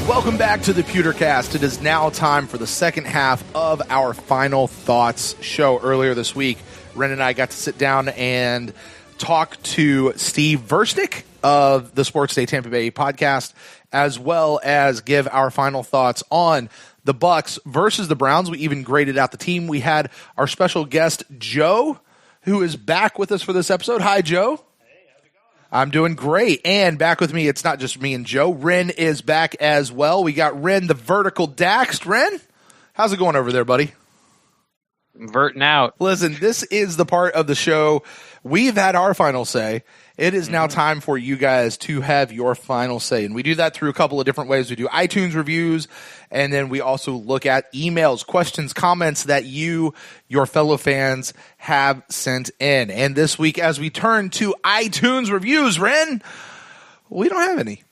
Welcome back to the Pewtercast. It is now time for the second half of our Final Thoughts show. Earlier this week, Ren and I got to sit down and talk to Steve Versnick of the Sports Day Tampa Bay podcast, as well as give our final thoughts on the Bucs versus the Browns. We even graded out the team. We had our special guest, Joe, who is back with us for this episode. Hi, Joe. I'm doing great. And back with me, it's not just me and Joe. Ren is back as well. We got Ren, the vertical Daxed. Ren, how's it going over there, buddy? Verting out. Listen, this is the part of the show. We've had our final say. It is now time for you guys to have your final say. And we do that through a couple of different ways. We do iTunes reviews, and then we also look at emails, questions, comments that you, your fellow fans, have sent in. And this week, as we turn to iTunes reviews, Ren, we don't have any.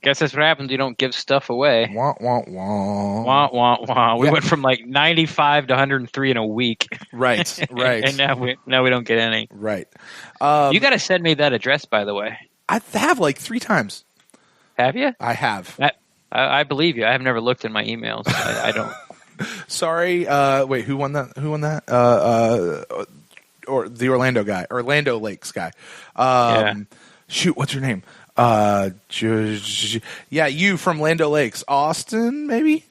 Guess that's what happens. You don't give stuff away. Wah, wah, wah. Wah, wah, wah. We went from like 95 to 103 in a week. Right, right. And now we don't get any. Right. You got to send me that address, by the way. I have like 3 times. Have you? I have. I believe you. I have never looked in my emails. I don't. Sorry. Wait, who won that? Or the Orlando Lakes guy. Yeah. Shoot, what's your name? Yeah, you from Lando Lakes. Austin, maybe?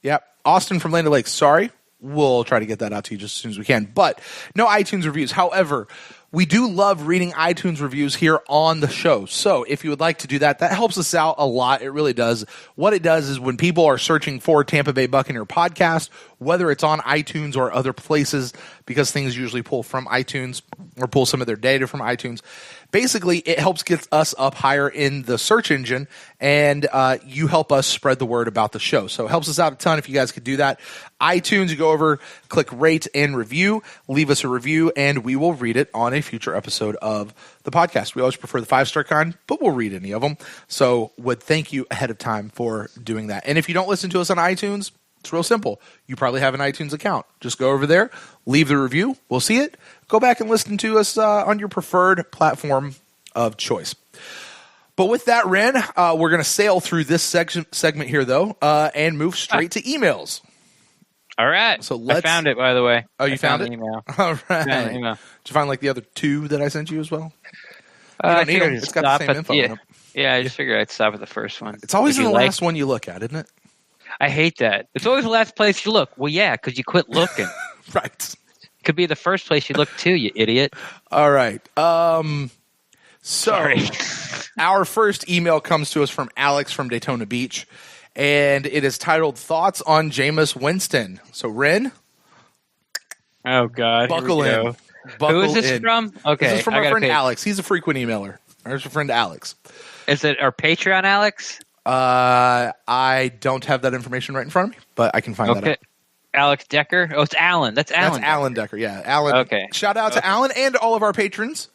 Yep, Austin from Lando Lakes. Sorry. We'll try to get that out to you just as soon as we can. But no iTunes reviews. However, we do love reading iTunes reviews here on the show. So if you would like to do that, that helps us out a lot. It really does. What it does is when people are searching for Tampa Bay Buccaneer podcast, whether it's on iTunes or other places, because things usually pull from iTunes or pull some of their data from iTunes, basically it helps get us up higher in the search engine, and you help us spread the word about the show. So it helps us out a ton if you guys could do that. iTunes, you go over, click rate and review, leave us a review, and we will read it on a future episode of the podcast. We always prefer the 5-star kind, but we'll read any of them. So would thank you ahead of time for doing that. And if you don't listen to us on iTunes, it's real simple. You probably have an iTunes account. Just go over there, leave the review. We'll see it. Go back and listen to us on your preferred platform of choice. But with that, Ren, we're going to sail through this segment here, though, and move straight to emails. All right. So I found it, by the way. Oh, you found it? Email. All right. Found an email. Did you find like the other 2 that I sent you as well? You I don't need figured them. I'd It's got the stop same info in them. Yeah, I just figured I'd stop at the first one. It's always If in you the like- last one you look at, isn't it? I hate that. It's always the last place you look. Well, yeah, because you quit looking. Right. Could be the first place you look too, you idiot. All right. Sorry. Our first email comes to us from Alex from Daytona Beach, and it is titled Thoughts on Jameis Winston. So, Ren, Oh, God. buckle Here we in. go. Buckle Who is this in. from? Okay. This is from I our gotta friend pay- Alex. He's a frequent emailer. There's our friend Alex. Is it our Patreon, Alex? I don't have that information right in front of me, but I can find that Okay. out. Alex Decker? Oh, it's Alan. That's Alan. That's Alan Decker. Yeah, Alan. Okay. Shout out to Alan and all of our patrons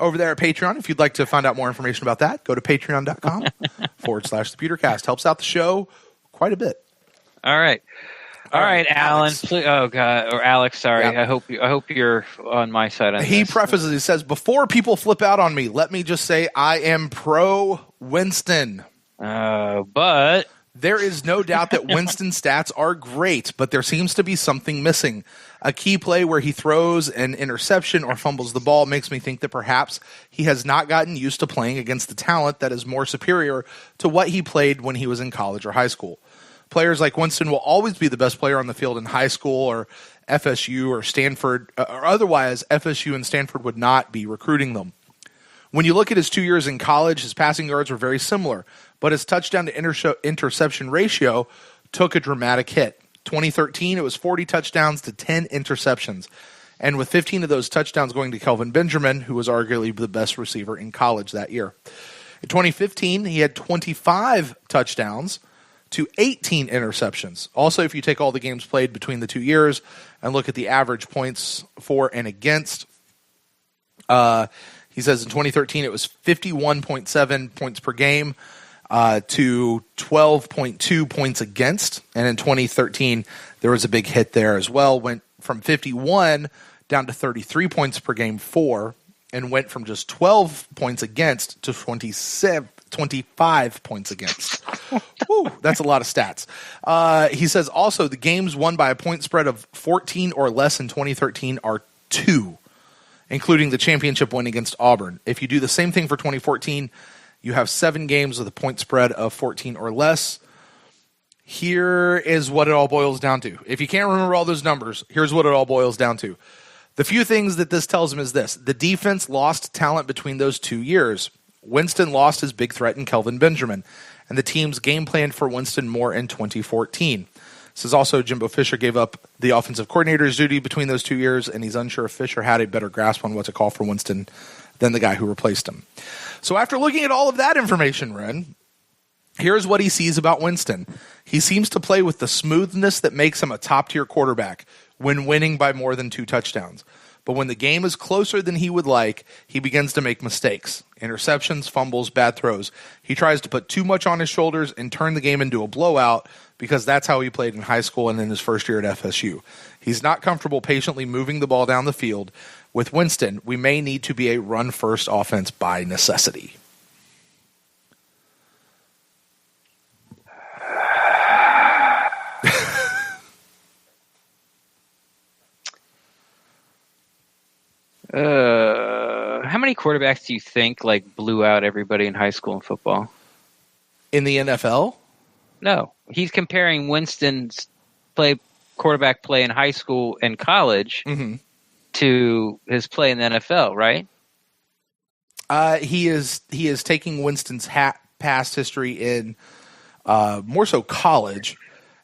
over there at Patreon. If you'd like to find out more information about that, go to patreon.com/thepewtercast. Helps out the show quite a bit. All right. All right, Alan. Alex. Please, oh God, or Alex. Sorry. Yeah. I hope you're on my side on He this. prefaces, he says, before people flip out on me, let me just say I am pro Winston. But There is no doubt that Winston's stats are great, but there seems to be something missing. A key play where he throws an interception or fumbles the ball makes me think that perhaps he has not gotten used to playing against the talent that is more superior to what he played when he was in college or high school. Players like Winston will always be the best player on the field in high school or FSU or Stanford, or otherwise FSU and Stanford would not be recruiting them. When you look at his 2 years in college, his passing yards were very similar, but his touchdown to interception ratio took a dramatic hit. 2013, it was 40 touchdowns to 10 interceptions, and with 15 of those touchdowns going to Kelvin Benjamin, who was arguably the best receiver in college that year. In 2015, he had 25 touchdowns to 18 interceptions. Also, if you take all the games played between the 2 years and look at the average points for and against, he says in 2013 it was 51.7 points per game to 12.2 points against. And in 2013, there was a big hit there as well. Went from 51 down to 33 points per game for, and went from just 12 points against to 27 25 points against. Woo, that's a lot of stats. He says also the games won by a point spread of 14 or less in 2013 are 2, including the championship win against Auburn. If you do the same thing for 2014, you have 7 games with a point spread of 14 or less. Here is what it all boils down to. If you can't remember all those numbers, here's what it all boils down to. The few things that this tells him is this. The defense lost talent between those 2 years. Winston lost his big threat in Kelvin Benjamin, and the team's game planned for Winston more in 2014. This is also Jimbo Fisher gave up the offensive coordinator's duty between those 2 years, and he's unsure if Fisher had a better grasp on what to call for Winston than the guy who replaced him. So after looking at all of that information, Ren, here's what he sees about Winston. He seems to play with the smoothness that makes him a top-tier quarterback when winning by more than 2 touchdowns. But when the game is closer than he would like, he begins to make mistakes. Interceptions, fumbles, bad throws. He tries to put too much on his shoulders and turn the game into a blowout because that's how he played in high school and in his first year at FSU. He's not comfortable patiently moving the ball down the field. With Winston, we may need to be a run-first offense by necessity. How many quarterbacks do you think blew out everybody in high school and football? In the NFL? No, he's comparing Winston's quarterback play in high school and college to his play in the NFL, right? He is taking Winston's past history in more so college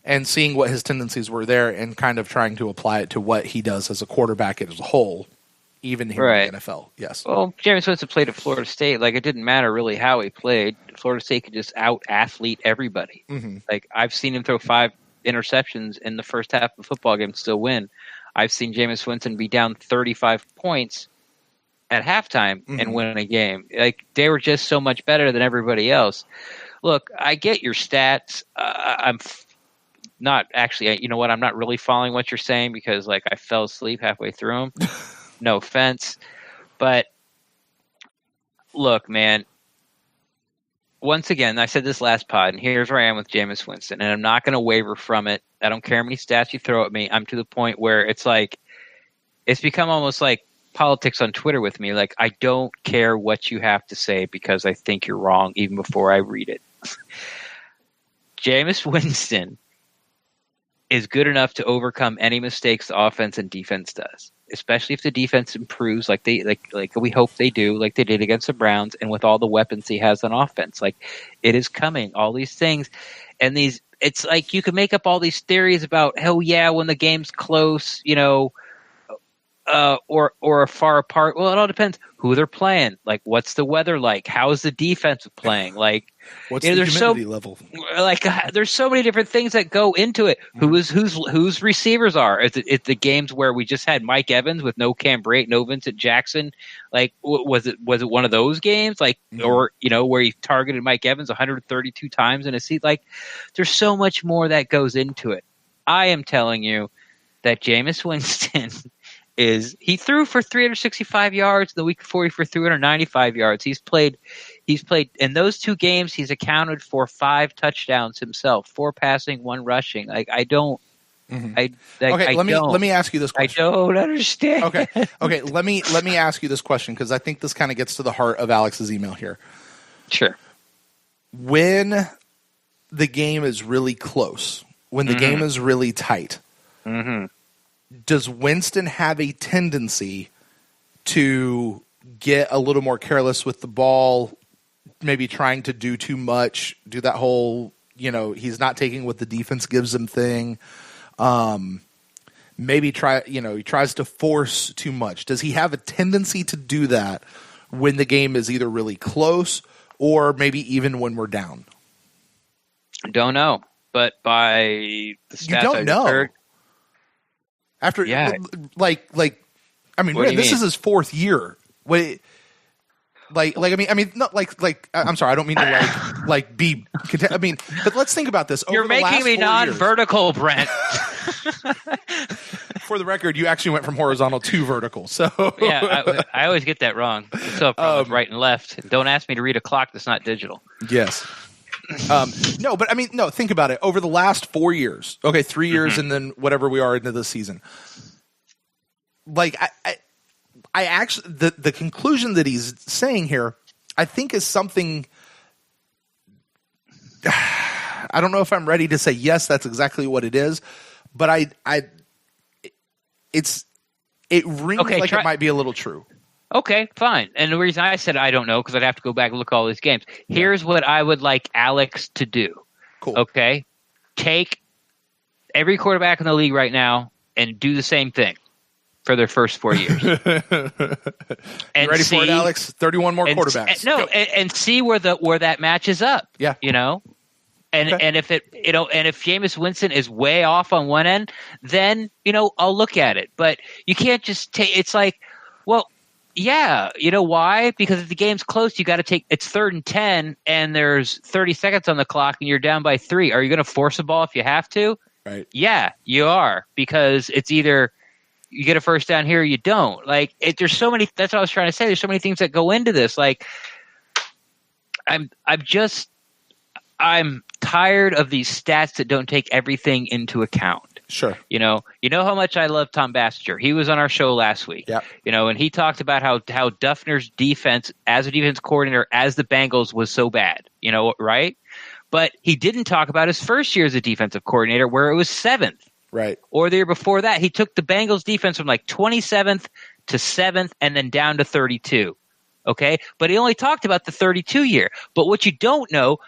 and seeing what his tendencies were there and kind of trying to apply it to what he does as a quarterback as a whole. Even here in the NFL, yes. Well, Jameis Winston played at Florida State. It didn't matter really how he played. Florida State could just out-athlete everybody. I've seen him throw 5 interceptions in the first half of a football game and still win. I've seen Jameis Winston be down 35 points at halftime and win a game. They were just so much better than everybody else. Look, I get your stats. I'm not actually – you know what? I'm not really following what you're saying because, I fell asleep halfway through them. No offense, but look, man, once again, I said this last pod, and here's where I am with Jameis Winston, and I'm not going to waver from it. I don't care how many stats you throw at me. I'm to the point where it's it's become almost like politics on Twitter with me. I don't care what you have to say because I think you're wrong even before I read it. Jameis Winston is good enough to overcome any mistakes the offense and defense does, especially if the defense improves like we hope they do, like they did against the Browns, and with all the weapons he has on offense. It is coming, all these things. And it's you can make up all these theories about, when the game's close, or far apart. Well, it all depends who they're playing. What's the weather like? How's the defense playing? What's the humidity level? There's so many different things that go into it. Whose receivers are? It's the games where we just had Mike Evans with no Cam Brate, no Vincent Jackson. Was it one of those games? Or where he targeted Mike Evans 132 times in a season? There's so much more that goes into it. I am telling you that Jameis Winston he threw for 365 yards. The week before, he for 395 yards. He's played in those 2 games. He's accounted for 5 touchdowns himself, 4 passing, 1 rushing. Let me ask you this question. I don't understand. Okay. Let me ask you this question because I think this kind of gets to the heart of Alex's email here. Sure. When the game is really close, when the game is really tight, does Winston have a tendency to get a little more careless with the ball, maybe trying to do too much, do that whole, he's not taking what the defense gives him thing? Maybe he tries to force too much. Does he have a tendency to do that when the game is either really close or maybe even when we're down? Don't know, but by the stats you don't know. Heard, after, yeah. This is his 4th year. Wait, I'm sorry, I don't mean to be. But let's think about this. You're making me non-vertical, Brent. For the record, you actually went from horizontal to vertical. So yeah, I always get that wrong. So a problem with right and left. Don't ask me to read a clock that's not digital. Yes. No, but I mean, no, think about it. Over the last 4 years, okay, 3 years and then whatever we are into this season, like I actually, the conclusion that he's saying here, I think is something, I don't know if I'm ready to say, yes, that's exactly what it is, but it rings like it might be a little true. Okay, fine. And the reason I said I don't know, because I'd have to go back and look at all these games. Here's what I would like Alex to do. Cool. Okay? Take every quarterback in the league right now and do the same thing for their first 4 years. You ready for it, Alex? 31 more quarterbacks. And see where that matches up. Yeah. You know? And if if Jameis Winston is way off on one end, then, I'll look at it. But you can't just take – it's like, well – yeah, you know why? Because if the game's close, you got to take. It's 3rd and 10, and there's 30 seconds on the clock, and you're down by 3. Are you going to force a ball if you have to? Right. Yeah, you are, because it's either you get a first down here or you don't. Like there's so many. That's what I was trying to say. There's so many things that go into this. Like I'm tired of these stats that don't take everything into account. Sure. You know how much I love Tom Bassinger. He was on our show last week. Yeah. And he talked about how Duffner's defense as a defense coordinator as the Bengals was so bad. Right? But he didn't talk about his first year as a defensive coordinator where it was 7th. Right. Or the year before that, he took the Bengals defense from like 27th to 7th and then down to 32. Okay? But he only talked about the 32 year. But what you don't know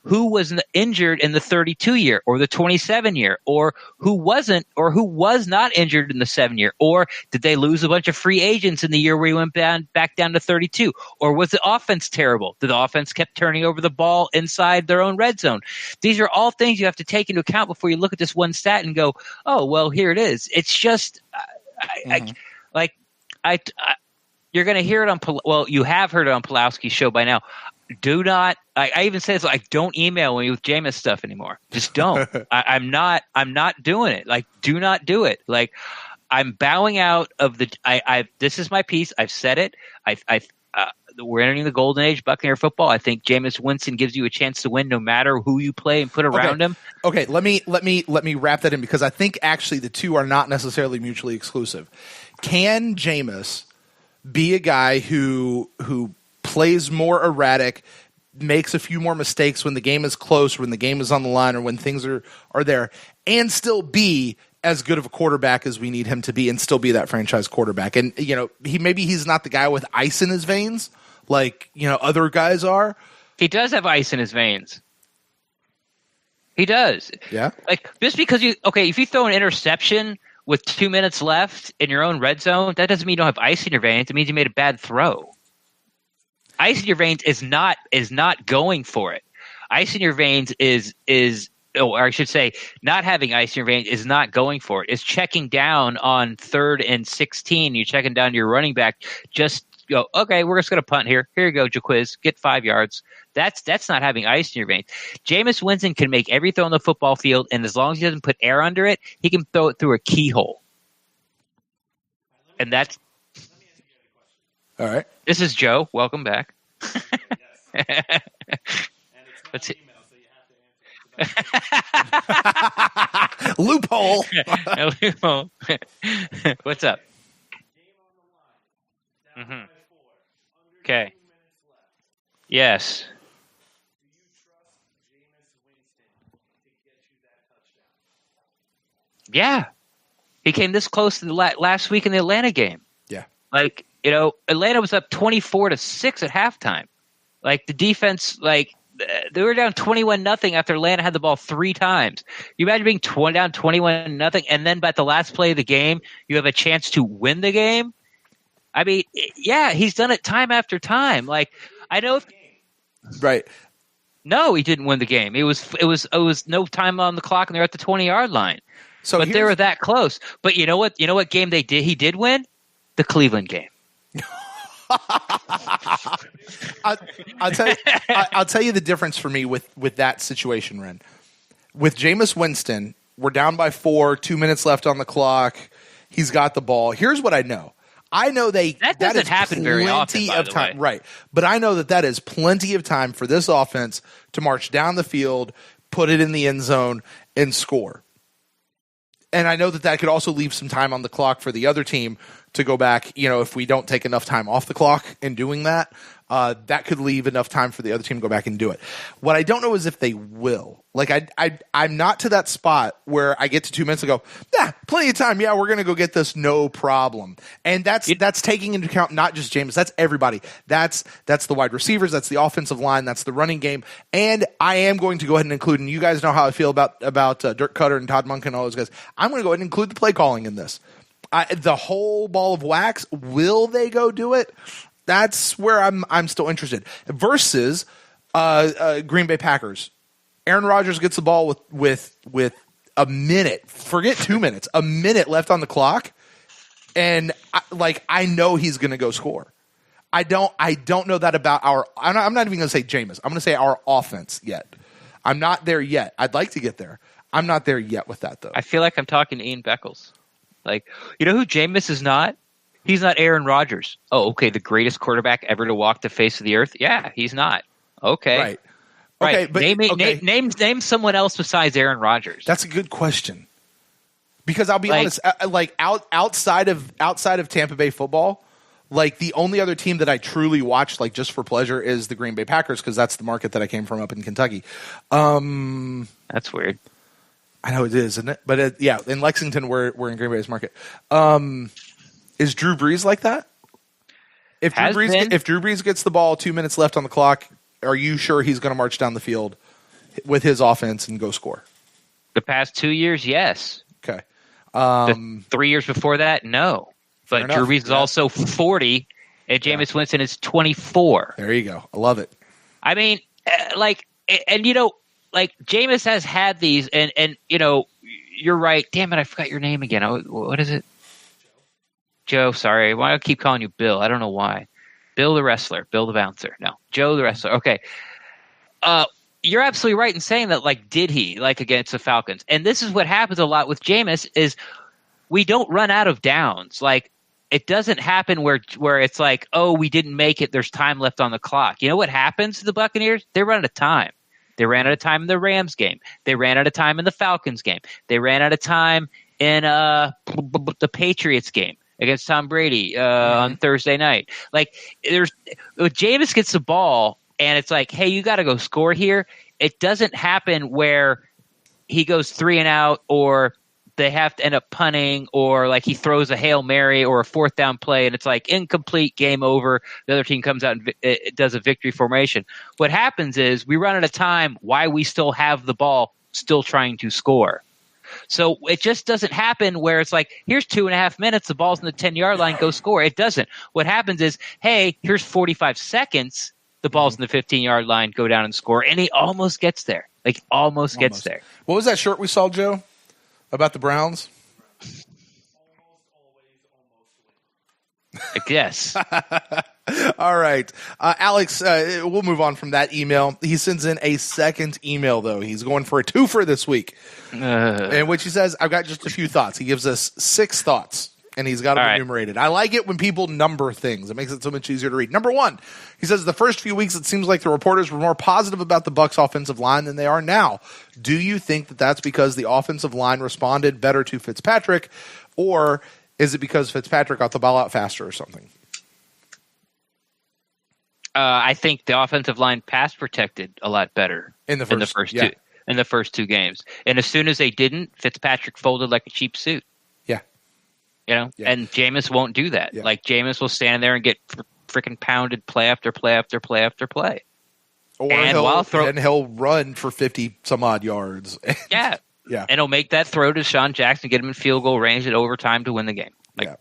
who was injured in the 32 year or the 27 year, or who wasn't, or who was not injured in the 7 year, or did they lose a bunch of free agents in the year where he went back down to 32, or was the offense terrible? The offense kept turning over the ball inside their own red zone. These are all things you have to take into account before you look at this one stat and go, oh, well, here it is. It's just you're going to hear it on, you have heard it on Pulowski's show by now. Do not. I even say this. Like, don't email me with Jameis stuff anymore. Just don't. I'm not doing it. Like, do not do it. Like, I'm bowing out of the. This is my piece. I've said it. We're entering the golden age of Buccaneer football. I think Jameis Winston gives you a chance to win no matter who you play and put around him. Okay. Let me wrap that in, because I think actually the two are not necessarily mutually exclusive. Can Jameis be a guy who plays more erratic, makes a few more mistakes when the game is close, when the game is on the line, or when things are there, and still be as good of a quarterback as we need him to be, and still be that franchise quarterback? And he's not the guy with ice in his veins like other guys are. He does have ice in his veins. He does. Yeah. Like, just because if you throw an interception with 2 minutes left in your own red zone, that doesn't mean you don't have ice in your veins. It means you made a bad throw. Ice in your veins is not going for it. Ice in your veins or I should say, not having ice in your veins is not going for it. It's checking down on 3rd and 16. You're checking down to your running back. Just go, okay, we're just going to punt here. Here you go, Jaquiz. Get 5 yards. That's not having ice in your veins. Jameis Winston can make every throw on the football field, and as long as he doesn't put air under it, he can throw it through a keyhole. And that's. All right. This is Joe. Welcome back. Let's see. Loophole. Loophole. What's up? Mm-hmm. Okay. Yes. Do you trust Jameis Winston to get you that touchdown? Yeah. He came this close to the last week in the Atlanta game. Yeah. Like, Atlanta was up 24-6 at halftime. Like, the defense, they were down 21-0 after Atlanta had the ball 3 times. You imagine being down 21-0, and then by the last play of the game, you have a chance to win the game? I mean, yeah, he's done it time after time. Like, I know. Right. No, he didn't win the game. It was no time on the clock, and they're at the 20-yard line. But they were that close. But you know what? You know what game they did? He did win? The Cleveland game. I'll tell you the difference for me with that situation, Ren. With Jameis Winston, We're down by 4, 2 minutes left on the clock. He's got the ball. Here's what I know. I know that doesn't happen very often, by the time, way. right? But I know that is plenty of time for this offense to march down the field, put it in the end zone, and score. And I know that could also leave some time on the clock for the other team to go back. If we don't take enough time off the clock in doing that, that could leave enough time for the other team to go back and do it. What I don't know is if they will. Like I'm not to that spot where I get to 2 minutes and go, plenty of time. Yeah, we're going to go get this, no problem. And that's taking into account not just Jameis, that's everybody. That's the wide receivers, that's the offensive line, that's the running game. And I am going to go ahead and include, and you guys know how I feel about Dirk Cutter and Todd Monken and all those guys. I'm going to go ahead and include the play calling in this. The whole ball of wax, will they go do it? That's where I'm still interested. Versus Green Bay Packers. Aaron Rodgers gets the ball with a minute. Forget 2 minutes. A minute left on the clock, and I know he's going to go score. I don't know that about our. I'm not even going to say Jameis. I'm going to say our offense yet. I'm not there yet. I'd like to get there. I'm not there yet with that though. I feel like I'm talking to Ian Beckles. Like, you know who Jameis is not? He's not Aaron Rodgers. Oh, okay, the greatest quarterback ever to walk the face of the earth? Yeah, he's not. Okay. Right. Okay, but name someone else besides Aaron Rodgers. That's a good question. Because I'll be honest, outside of Tampa Bay football, the only other team that I truly watched just for pleasure is the Green Bay Packers, because that's the market that I came from up in Kentucky. That's weird. I know it is, isn't it? But in Lexington, we're in Green Bay's market. Is Drew Brees like that? If Drew Brees gets the ball, 2 minutes left on the clock, are you sure he's going to march down the field with his offense and go score? The past 2 years, yes. Okay. The 3 years before that, no. But Drew Brees is also 40, and Jameis Winston is 24. There you go. I love it. I mean, Jameis has had these, and you're right. Damn it, I forgot your name again. What is it? Joe, sorry. Why do I keep calling you Bill? I don't know why. Bill the wrestler. Bill the bouncer. No. Joe the wrestler. Okay. You're absolutely right in saying that, did he, against the Falcons? And this is what happens a lot with Jameis is we don't run out of downs. It doesn't happen where it's we didn't make it. There's time left on the clock. You know what happens to the Buccaneers? They run out of time. They ran out of time in the Rams game. They ran out of time in the Falcons game. They ran out of time in the Patriots game against Tom Brady on Thursday night. Jameis gets the ball and it's hey, you got to go score here. It doesn't happen where he goes 3 and out, or they have to end up punting, or he throws a Hail Mary or a 4th down play and it's incomplete, game over. The other team comes out and it does a victory formation. What happens is we run out of time while we still have the ball, still trying to score. So it just doesn't happen where it's here's 2.5 minutes, the ball's in the 10-yard line, go score. It doesn't. What happens is, hey, here's 45 seconds, the ball's in the 15-yard line, go down and score. And he almost gets there. Almost gets there. What was that shirt we saw, Joe, about the Browns? I guess. All right. Alex, we'll move on from that email. He sends in a second email, though. He's going for a twofer this week, in which he says, I've got just a few thoughts. He gives us 6 thoughts, and he's got them enumerated. I like it when people number things. It makes it so much easier to read. Number 1, he says, the first few weeks, it seems like the reporters were more positive about the Bucs offensive line than they are now. Do you think that that's because the offensive line responded better to Fitzpatrick, or is it because Fitzpatrick got the ball out faster or something? I think the offensive line pass protected a lot better in the first two games. And as soon as they didn't, Fitzpatrick folded like a cheap suit. Yeah. And Jameis won't do that. Yeah. Jameis will stand there and get freaking pounded play after play after play after play. Or he'll run for 50 some odd yards. Yeah. Yeah. And he'll make that throw to Sean Jackson, get him in field goal range at overtime to win the game.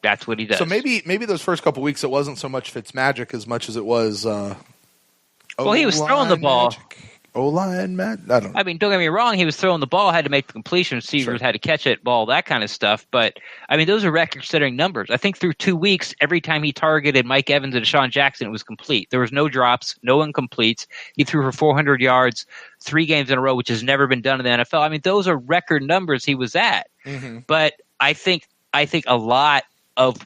That's what he does. So maybe those first couple weeks it wasn't so much Fitzmagic as much as it was. He was throwing the ball. O-line, Matt? I don't know. I mean, don't get me wrong. He was throwing the ball, had to make the completion, receivers had to catch it, ball, that kind of stuff. But, I mean, those are record-setting numbers. I think through 2 weeks, every time he targeted Mike Evans and Deshaun Jackson, it was complete. There was no drops, no incompletes. He threw for 400 yards 3 games in a row, which has never been done in the NFL. I mean, those are record numbers he was at. Mm-hmm. But I think a lot of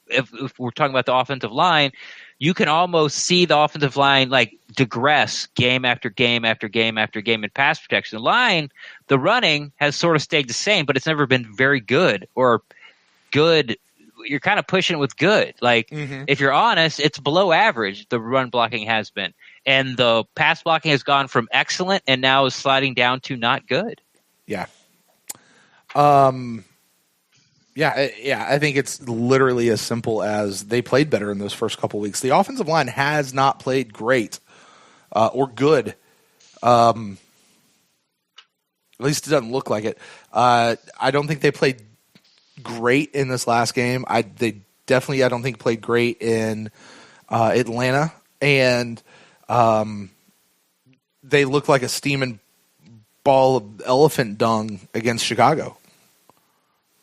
if we're talking about the offensive line, you can almost see the offensive line like digress game after game after game after game in pass protection. The running has sort of stayed the same, but it's never been very good or good. You're kind of pushing it with good. Like if you're honest, it's below average. The run blocking has been, and the pass blocking has gone from excellent and now is sliding down to not good. Yeah. Yeah, I think it's literally as simple as they played better in those first couple weeks. The offensive line has not played great or good. At least it doesn't look like it. I don't think they played great in this last game. They definitely, I don't think, played great in Atlanta. And they look like a steaming ball of elephant dung against Chicago.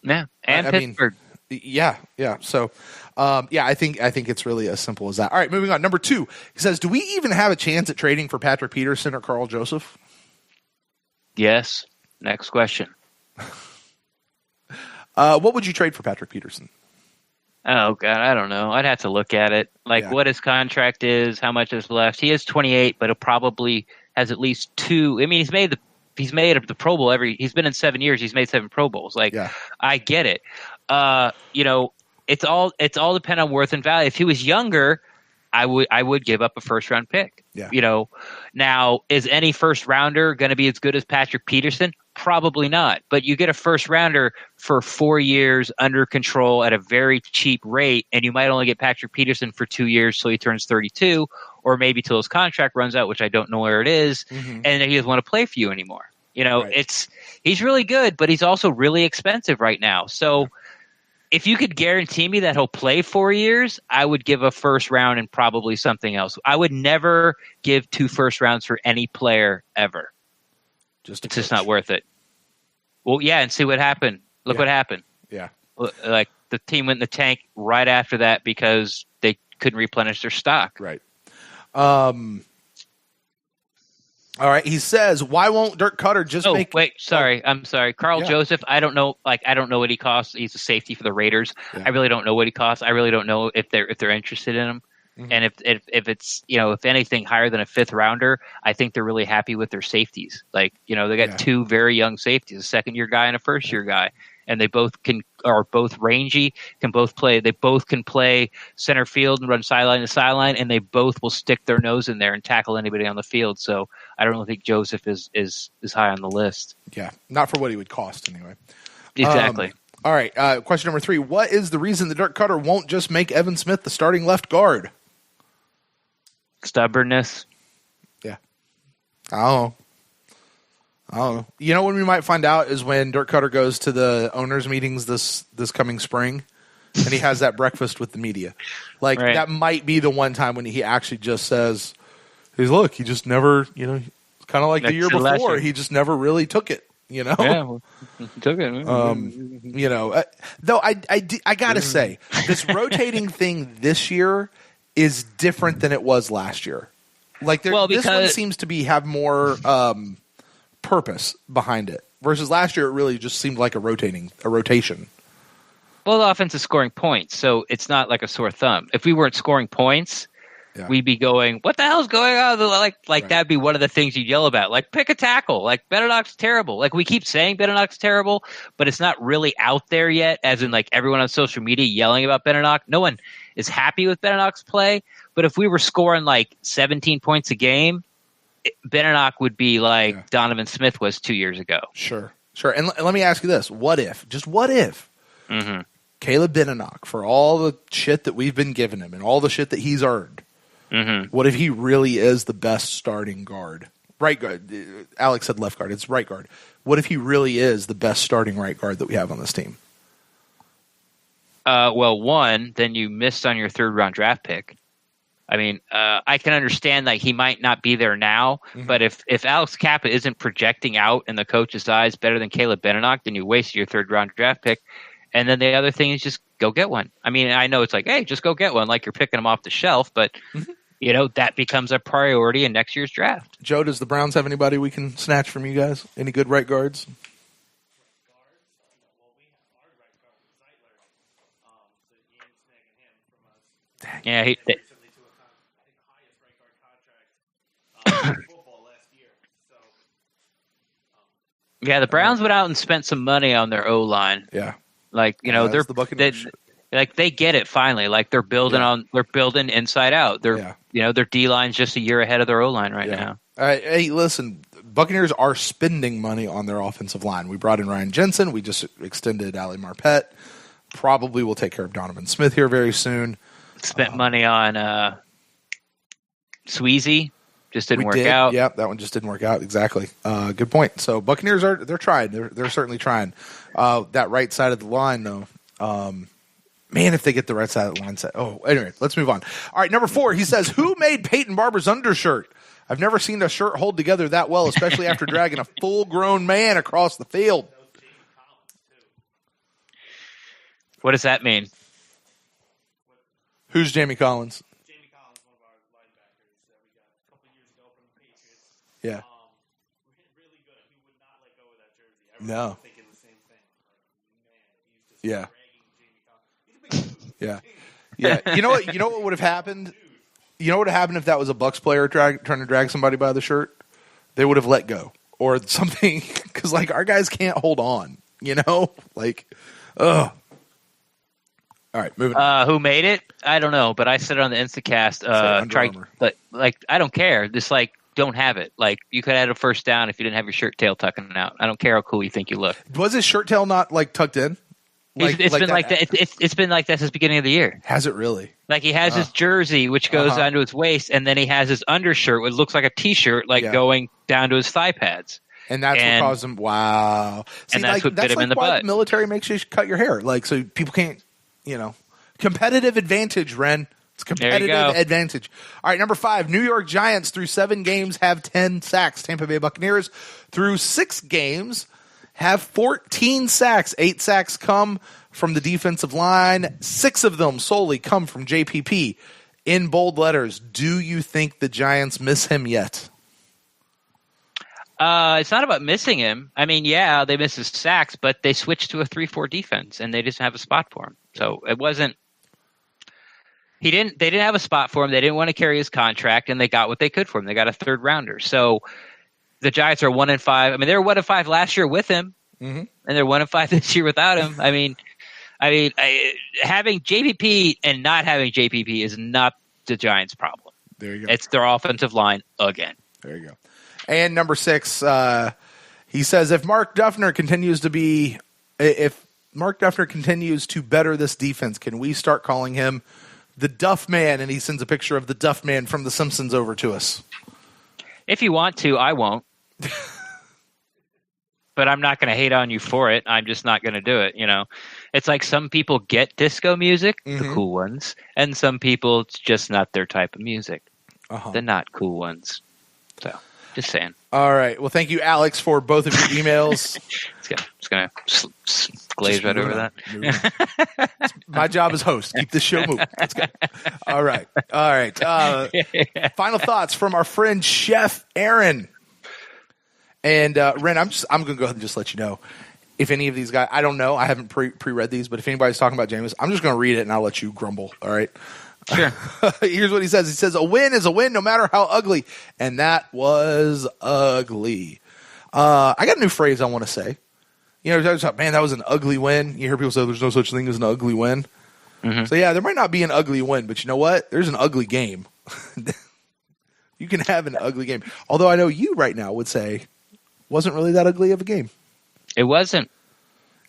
Yeah, and Pittsburgh. Yeah. So, I think it's really as simple as that. All right, moving on. Number 2, he says, do we even have a chance at trading for Patrick Peterson or Carl Joseph? Yes. Next question. What would you trade for Patrick Peterson? Oh, God, I don't know. I'd have to look at it. What his contract is, how much is left. He is 28, but it probably has at least 2. I mean, he's made the Pro Bowl he's been in 7 years. He's made 7 Pro Bowls. I get it. It's all depend on worth and value. If he was younger, I would give up a first round pick. Yeah. Now is any first rounder going to be as good as Patrick Peterson? Probably not. But you get a first rounder for 4 years under control at a very cheap rate, and you might only get Patrick Peterson for 2 years till he turns 32. Or maybe till his contract runs out, which I don't know where it is, and he doesn't want to play for you anymore. He's really good, but he's also really expensive right now. So if you could guarantee me that he'll play 4 years, I would give a first round and probably something else. I would never give 2 first rounds for any player ever. It's just not worth it. Well, yeah, and see what happened. Look what happened. Yeah. Like the team went in the tank right after that because they couldn't replenish their stock. Right. All right. He says, "Why won't Dirk Cutter just make?" Wait, sorry. I'm sorry. Carl Joseph. I don't know. I don't know what he costs. He's a safety for the Raiders. Yeah. I really don't know what he costs. I really don't know if they're interested in him. Mm-hmm. And if it's if anything higher than a 5th rounder, I think they're really happy with their safeties. They got 2 very young safeties, a 2nd-year guy and a 1st-year guy. And they both are both rangy, can both play. They both can play center field and run sideline to sideline, and they both will stick their nose in there and tackle anybody on the field. So I don't think Joseph is high on the list. Yeah, not for what he would cost anyway. Exactly. All right, question number 3. What is the reason that Dirk Cutter won't just make Evan Smith the starting left guard? Stubbornness. Yeah. I don't know. You know when we might find out is when Dirk Cutter goes to the owners' meetings this coming spring, and he has that breakfast with the media. That might be the one time when he actually just says, "He just never, it's kind of like the year before. He just never really took it, Yeah, well, he took it. Though I gotta say, this rotating thing this year is different than it was last year. This one seems to have more purpose behind it, versus last year it really just seemed like a rotation. Well, the offense is scoring points, so it's not like a sore thumb. If we weren't scoring points, we'd be going, "What the hell's going on?" That'd be one of the things you'd yell about. Pick a tackle. Benedict's terrible. We keep saying Benedict's terrible, but it's not really out there yet. As in, everyone on social media yelling about Benedict. No one is happy with Benedict's play. But if we were scoring 17 points a game, Benedict would be Donovan Smith was 2 years ago. Sure. And let me ask you this: what if? Caleb Benedict, for all the shit that we've been giving him and all the shit that he's earned, what if he really is the best starting guard? Right guard. Alex said left guard. It's right guard. What if he really is the best starting right guard that we have on this team? Well, one, then you missed on your 3rd round draft pick. I mean, I can understand like he might not be there now, but if Alex Kappa isn't projecting out in the coach's eyes better than Caleb Benenoch, then you wasted your third round draft pick. And then the other thing is just go get one. I mean, I know it's like, hey, just go get one, like you're picking them off the shelf, but that becomes a priority in next year's draft. Joe, does the Browns have anybody we can snatch from you guys? Any good right guards? Yeah, recently to a highest right guard contract in football last year. So, yeah, the Browns went out and spent some money on their O line. Yeah, like they're the Buccaneers. They get it finally. Like they're building they're building inside out. Their D line's just a year ahead of their O line right now. Hey, listen, Buccaneers are spending money on their offensive line. We brought in Ryan Jensen. We just extended Ali Marpet. Probably will take care of Donovan Smith here very soon. Spent money on Sweezy. Just didn't work out. Yeah, that one just didn't work out. Exactly. Good point. So Buccaneers they're trying. They're certainly trying. That right side of the line, though. Man, if they get the right side of the line set. Oh, anyway, let's move on. All right, number 4. He says, who made Peyton Barber's undershirt? I've never seen a shirt hold together that well, especially after dragging a full-grown man across the field. Jamie Collins, too. What does that mean? Who's Jamie Collins? Jamie Collins, one of our linebackers that we got a couple years ago from the Patriots. Yeah. Really good. He would not let go of that jersey. No. Everyone's thinking the same thing. Like, man, he's just dragging Jamie Collins. He's a big dude. Yeah. You know what? You know what would have happened? You know what would have happened if that was a Bucs player trying to drag somebody by the shirt? They would have let go or something because like our guys can't hold on. Like, ugh. All right, moving on. Who made it? I don't know, but I said it on the Instacast. But I don't care. Just like don't have it. Like you could add a first down if you didn't have your shirt tail tucking out. I don't care how cool you think you look. Was his shirt tail not like tucked in? It's been like that. It's been like that since the beginning of the year. Has it really? Like he has his jersey, which goes down to his waist, and then he has his undershirt, which looks like a T-shirt, going down to his thigh pads. And that's what caused him. Wow. See, and that's what bit him in the butt. butt. The military makes you cut your hair, like so people can't. Competitive advantage, Ren. It's competitive advantage. All right, number 5, New York Giants through 7 games have 10 sacks. Tampa Bay Buccaneers through 6 games have 14 sacks. 8 sacks come from the defensive line. 6 of them solely come from JPP. In bold letters, do you think the Giants miss him yet? It's not about missing him. I mean, yeah, they miss his sacks, but they switched to a 3-4 defense, and they just have a spot for him. So it wasn't. They didn't have a spot for him. They didn't want to carry his contract, and they got what they could for him. They got a third rounder. So the Giants are 1-5. I mean, they were 1-5 last year with him, and they're 1-5 this year without him. I mean, having JPP and not having JPP is not the Giants' problem. There you go. It's their offensive line again. There you go. And number 6, he says if Mark Duffner continues to better this defense, can we start calling him the Duff Man? And he sends a picture of the Duff Man from The Simpsons over to us. If you want to, I won't. But I'm not going to hate on you for it. I'm just not going to do it. It's like some people get disco music, the cool ones, and some people it's just not their type of music, the not cool ones. So. Just saying. All right. Well, thank you, Alex, for both of your emails. It's gonna glaze right over that. My job as host. Keep this show moving. Let's go. All right. Final thoughts from our friend Chef Aaron. And Ren, I'm going to go ahead and just let you know if any of these guys. I don't know. I haven't pre-read these, but if anybody's talking about Jameis, I'm just going to read it and I'll let you grumble. All right. Sure. Here's what he says. He says, a win is a win no matter how ugly. And that was ugly. I got a new phrase I want to say. Man, that was an ugly win. You hear people say there's no such thing as an ugly win. So, yeah, there might not be an ugly win, but you know what? There's an ugly game. You can have an ugly game. Although I know you right now would say wasn't really that ugly of a game. It wasn't.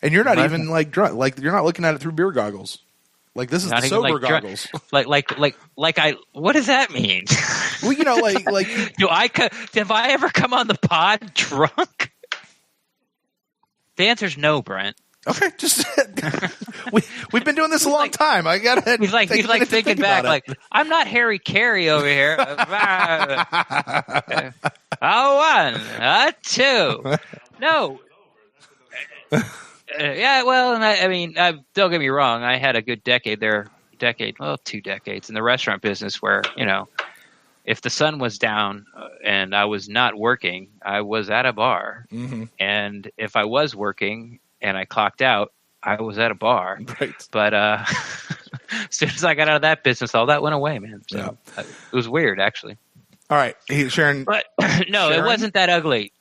And you're not even like drunk. Like you're not looking at it through beer goggles. Like this is the sober goggles. What does that mean? Well, like have I ever come on the pod drunk? The answer's no, Brent. Okay, just we've been doing this a long time. I gotta. He's like thinking back, like I'm not Harry Carey over here. One, two. No. Yeah, well, and I mean, don't get me wrong. I had a good decade there, 2 decades in the restaurant business where, if the sun was down and I was not working, I was at a bar. Mm-hmm. And if I was working and I clocked out, I was at a bar. Right. But as soon as I got out of that business, all that went away, man. So it was weird, actually. All right, hey, Sharon. But no, Sharon? It wasn't that ugly.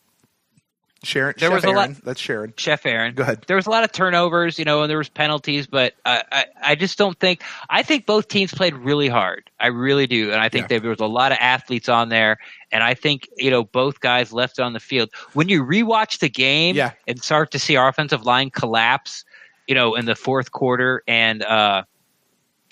Sharon, there Chef was Aaron. A lot. That's Sharon. Chef Aaron. Go ahead. There was a lot of turnovers, and there was penalties, but I just don't think. I think both teams played really hard. I really do, and I think there was a lot of athletes on there, and I think both guys left on the field. When you rewatch the game and start to see our offensive line collapse, in the fourth quarter and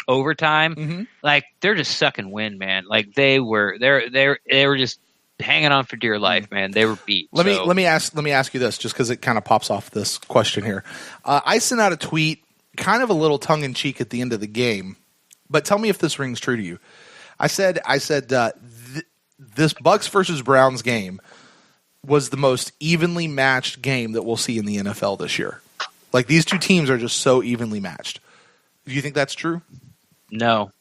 overtime, like they're just sucking wind, man. Like they were just hanging on for dear life, man. They were beat. Let me ask you this, just because it kind of pops off this question here. I sent out a tweet, kind of a little tongue in cheek at the end of the game, but tell me if this rings true to you. I said this Bucs versus Browns game was the most evenly matched game that we'll see in the NFL this year. Like these two teams are just so evenly matched. Do you think that's true? No.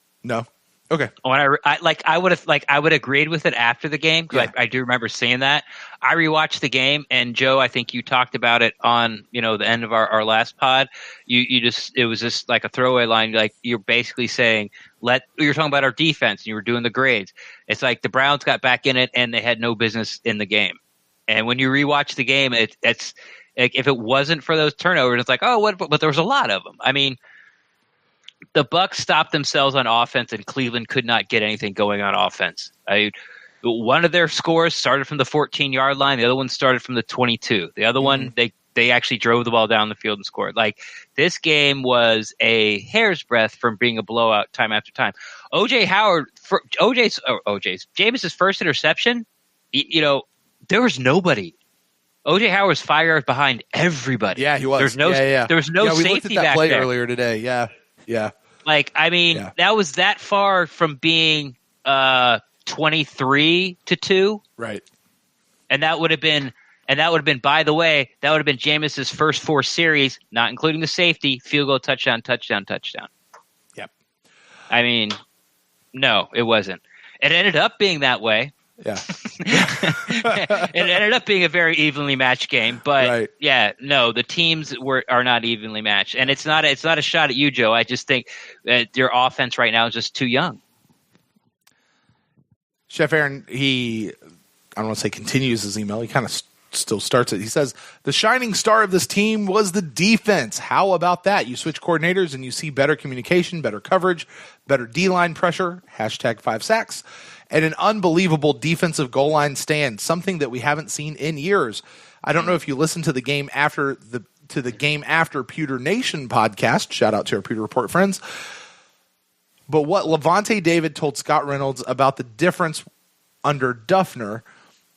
Okay. When I would have agreed with it after the game because I do remember seeing that. I rewatched the game, and Joe, I think you talked about it on the end of our last pod. It was just like a throwaway line. Like you're basically saying you're talking about our defense, and you were doing the grades. It's like the Browns got back in it, and they had no business in the game. And when you rewatch the game, it's like if it wasn't for those turnovers, it's like but there was a lot of them. I mean. The Bucs stopped themselves on offense, and Cleveland could not get anything going on offense. One of their scores started from the 14-yard line. The other one started from the 22. The other one, they actually drove the ball down the field and scored. Like this game was a hair's breadth from being a blowout time after time. Jameis's first interception. There was nobody. O.J. Howard was 5 yards behind everybody. Yeah, he was. There was no we safety looked at that back play there. earlier today. Yeah. Like, I mean, that was that far from being 23-2. Right. And that would have been, by the way, that would have been Jameis's first 4 series, not including the safety, field goal, touchdown. Yep. I mean, no, it wasn't. It ended up being that way. Yeah. It ended up being a very evenly matched game, but the teams are not evenly matched, and it's not a shot at you, Joe. I just think that your offense right now is just too young. Chef Aaron, I don't want to say continues his email. He kind of still starts it. He says, the shining star of this team was the defense. How about that? You switch coordinators and you see better communication, better coverage, better D-line pressure, #5 sacks, and an unbelievable defensive goal line stand, something that we haven't seen in years. I don't know if you listened to the game after Pewter Nation podcast. Shout out to our Pewter Report friends. But what Levante David told Scott Reynolds about the difference under Duffner,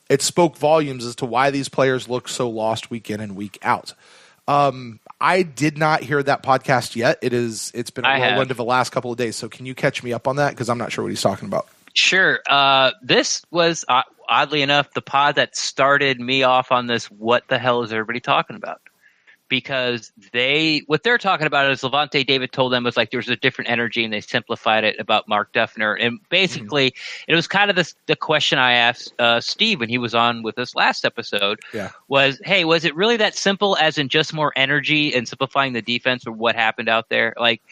it spoke volumes as to why these players look so lost week in and week out. I did not hear that podcast yet. It's been a whirlwind of the last couple of days. So can you catch me up on that? Because I'm not sure what he's talking about. Sure. This was, oddly enough, the pod that started me off on this. What the hell is everybody talking about? Because what they're talking about is Levante David told them was like there was a different energy, and they simplified it about Mark Duffner. And basically, it was kind of the question I asked Steve when he was on with us last episode. Yeah. Was it really that simple? As in just more energy and simplifying the defense, or what happened out there? Like,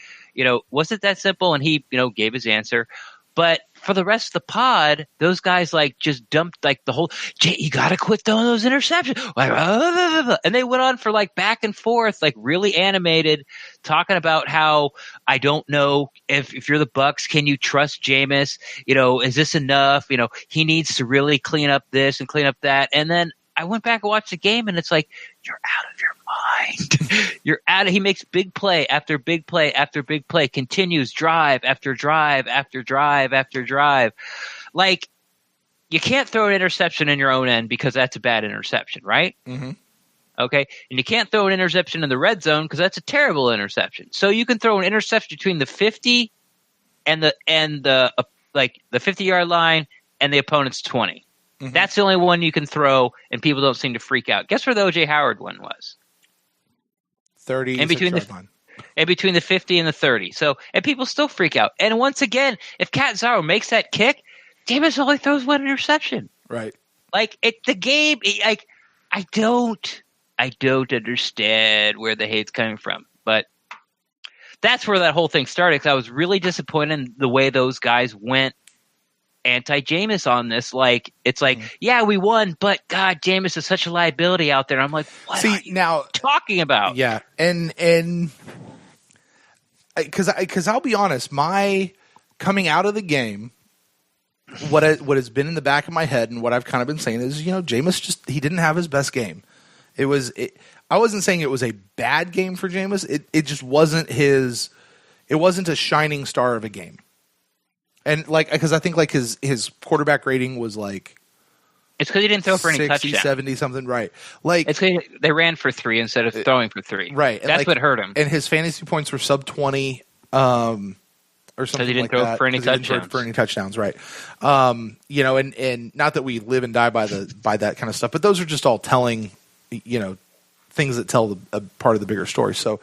was it that simple? And he, gave his answer. But for the rest of the pod, those guys like just dumped like the whole, Jay, you got to quit throwing those interceptions. And they went on for like back and forth, like really animated, talking about how I don't know if you're the Bucs, can you trust Jameis? Is this enough? He needs to really clean up this and clean up that. And then I went back and watched the game, and it's like, you're out of your mind. He makes big play after big play after big play, continues drive after drive after drive after drive. Like, you can't throw an interception in your own end because that's a bad interception, right? Mm-hmm. Okay, and you can't throw an interception in the red zone because that's a terrible interception. So you can throw an interception between the 50 and the 50-yard line and the opponent's 20. Mm-hmm. That's the only one you can throw, and people don't seem to freak out. Guess where the O.J. Howard one was? 30 in between the 50 and the 30. So, and people still freak out. And once again, if Catanzaro makes that kick, Jameis only throws one interception. Right. Like the game. Like I don't understand where the hate's coming from, but that's where that whole thing started. Because I was really disappointed in the way those guys went anti-Jameis on this. Like it's like, yeah, we won, but God, Jameis is such a liability out there. I'm like, what are you talking about? Yeah, and because I'll be honest, my coming out of the game, what has been in the back of my head and what I've kind of been saying is, Jameis he didn't have his best game. I wasn't saying it was a bad game for Jameis. It just wasn't his. It wasn't a shining star of a game. And because I think his quarterback rating was like, it's because he didn't throw for any 60, touchdowns. 70 something, right? Like it's because they ran for 3 instead of throwing for 3, right? And that's what hurt him. And his fantasy points were sub 20, or something he didn't like throw that. For any touchdowns. He didn't throw for any touchdowns, right? And not that we live and die by that kind of stuff, but those are just all telling, things that tell a part of the bigger story. So,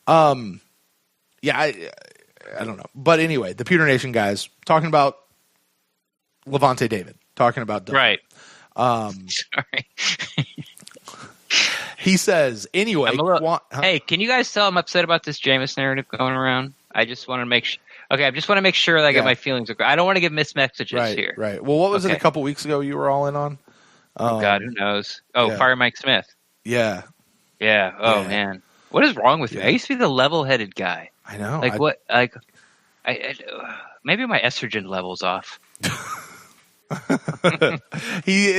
yeah, I don't know. But anyway, the Pewter Nation guys talking about Levante David, talking about Doug. Right. Sorry. He says, anyway. Hey, can you guys tell I'm upset about this Jameis narrative going around? I just want to make sure. Okay, I just want to make sure that I get my feelings across. I don't want to give missed messages here. Right. Well, what was it a couple weeks ago you were all in on? Oh, God, who knows? Oh, fire Mike Smith. Yeah. Yeah. Oh, man. What is wrong with me? I used to be the level-headed guy. I know. Maybe my estrogen level's off.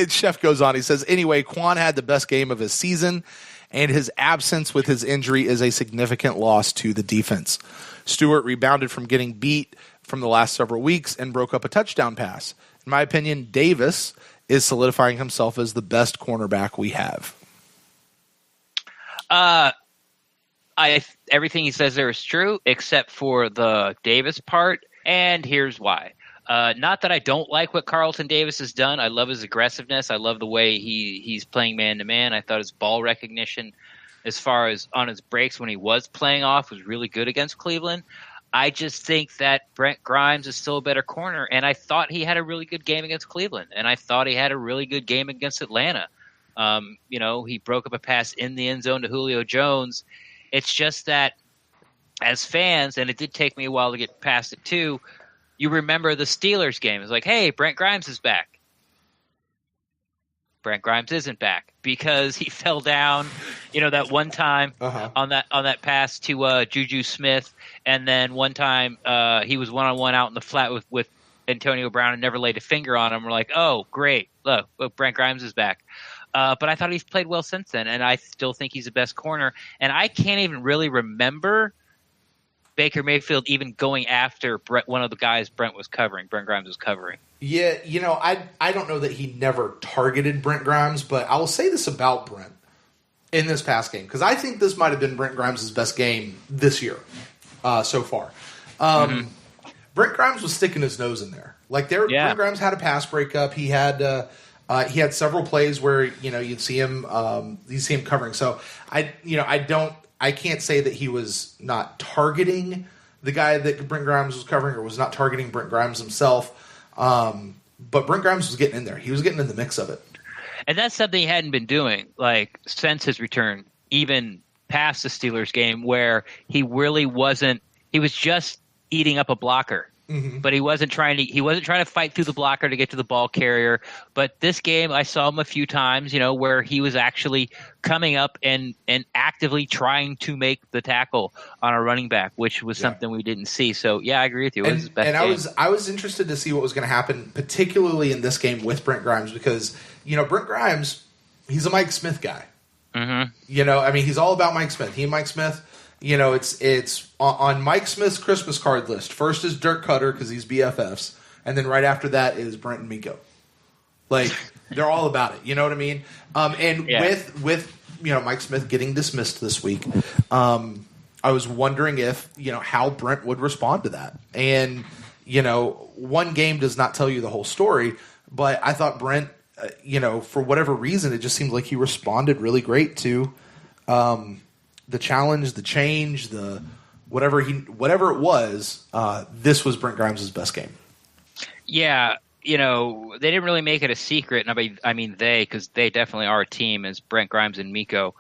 Chef goes on. He says, anyway, Quan had the best game of his season, and his absence with his injury is a significant loss to the defense. Stewart rebounded from getting beat from the last several weeks and broke up a touchdown pass. In my opinion, Davis is solidifying himself as the best cornerback we have. Everything he says there is true, except for the Davis part, and here's why. Not that I don't like what Carlton Davis has done. I love his aggressiveness. I love the way he's playing man-to-man. I thought his ball recognition as far as on his breaks when he was playing off was really good against Cleveland. I just think that Brent Grimes is still a better corner, and I thought he had a really good game against Cleveland, and I thought he had a really good game against Atlanta. He broke up a pass in the end zone to Julio Jones. It's just that as fans, and it did take me a while to get past it too, you remember the Steelers game. It's like, hey, Brent Grimes is back. Brent Grimes isn't back because he fell down, that one time on that pass to Juju Smith, and then one time he was one-on-one out in the flat with Antonio Brown and never laid a finger on him. We're like, oh, great, look, Brent Grimes is back. But I thought he's played well since then, and I still think he's the best corner. And I can't even really remember Baker Mayfield even going after one of the guys Brent Grimes was covering. Yeah, I don't know that he never targeted Brent Grimes, but I will say this about Brent in this past game, because I think this might have been Brent Grimes' best game this year so far. Brent Grimes was sticking his nose in there. Brent Grimes had a pass breakup. He had several plays where you'd see him covering. So I can't say that he was not targeting the guy that Brent Grimes was covering or was not targeting Brent Grimes himself. But Brent Grimes was getting in there. He was getting in the mix of it. And that's something he hadn't been doing since his return, even past the Steelers game, where he really wasn't. He was just eating up a blocker. Mm-hmm. But he wasn't trying to fight through the blocker to get to the ball carrier. But this game, I saw him a few times, where he was actually coming up and actively trying to make the tackle on a running back, which was something we didn't see. So yeah, I agree with you. It was his best game. I was interested to see what was going to happen, particularly in this game with Brent Grimes, because Brent Grimes, he's a Mike Smith guy. Mm-hmm. He's all about Mike Smith. He and Mike Smith. It's on Mike Smith's Christmas card list. First is Dirk Cutter because he's BFFs, and then right after that is Brent and Miko. They're all about it. You know what I mean? Mike Smith getting dismissed this week, I was wondering if, how Brent would respond to that. And, one game does not tell you the whole story, but I thought Brent, for whatever reason, it just seemed like he responded really great to the challenge, the change, the whatever it was. This was Brent Grimes' best game. Yeah. They didn't really make it a secret. I mean they, because they definitely are a team, as Brent Grimes and Miko,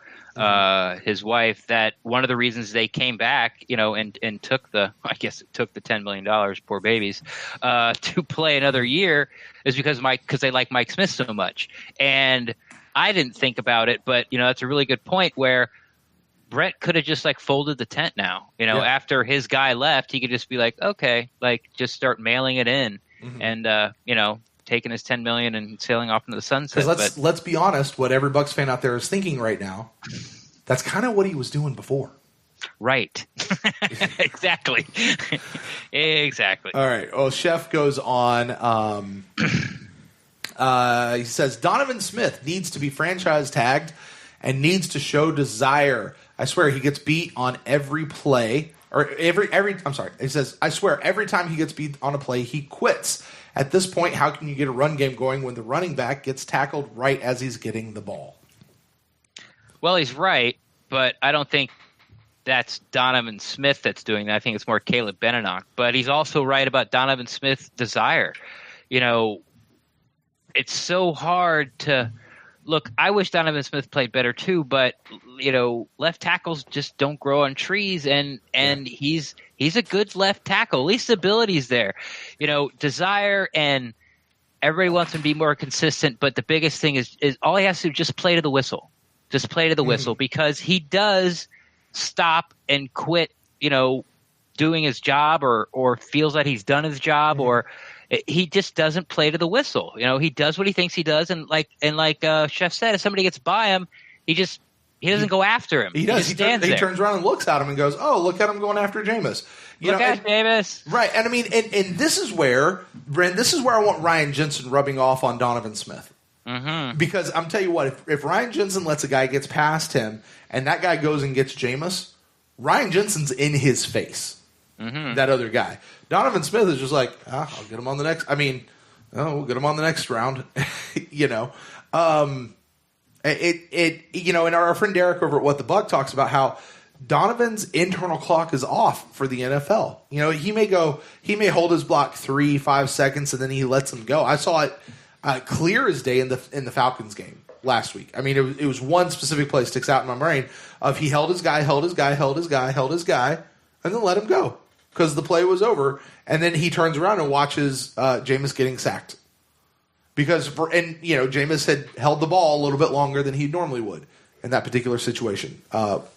his wife, that one of the reasons they came back, and took the $10 million, poor babies, to play another year is because they like Mike Smith so much. And I didn't think about it, but that's a really good point where Brent could have just folded the tent now. After his guy left, he could just be like, okay, just start mailing it in. And taking his $10 million and sailing off into the sunset. Because let's be honest, what every Bucs fan out there is thinking right now, that's kind of what he was doing before. Right. Exactly. Exactly. All right. Well, Chef goes on. He says Donovan Smith needs to be franchise tagged and needs to show desire. I swear he gets beat on every play. Or I'm sorry. He says, I swear, every time he gets beat on a play, he quits. At this point, how can you get a run game going when the running back gets tackled right as he's getting the ball? Well, he's right, but I don't think that's Donovan Smith that's doing that. I think it's more Caleb Benenoch. But he's also right about Donovan Smith's desire. It's so hard to – look, I wish Donovan Smith played better too, but left tackles just don't grow on trees, and he's a good left tackle. At least the ability's there. Desire, and everybody wants him to be more consistent, but the biggest thing is all he has to do is just play to the whistle. Just play to the whistle, because he does stop and quit, doing his job or feels that he's done his job, or he just doesn't play to the whistle. He does what he thinks he does, and like Chef said, if somebody gets by him, he doesn't go after him. He does. He turns around and looks at him and goes, "Oh, look at him going after Jameis." Jameis. Right, and I mean, and this is where, Brent, I want Ryan Jensen rubbing off on Donovan Smith. Mm-hmm. Because I'm telling you what, if Ryan Jensen lets a guy gets past him and that guy goes and gets Jameis, Ryan Jensen's in his face. Mm-hmm. That other guy. Donovan Smith is just like, I'll get him on the next. We'll get him on the next round. And our friend Derek over at What the Buck talks about how Donovan's internal clock is off for the NFL. He may hold his block 3-5 seconds and then he lets him go. I saw it clear as day in the Falcons game last week. I mean, it was one specific play sticks out in my brain of he held his guy, and then let him go because the play was over. And then he turns around and watches Jameis getting sacked. Jameis had held the ball a little bit longer than he normally would in that particular situation,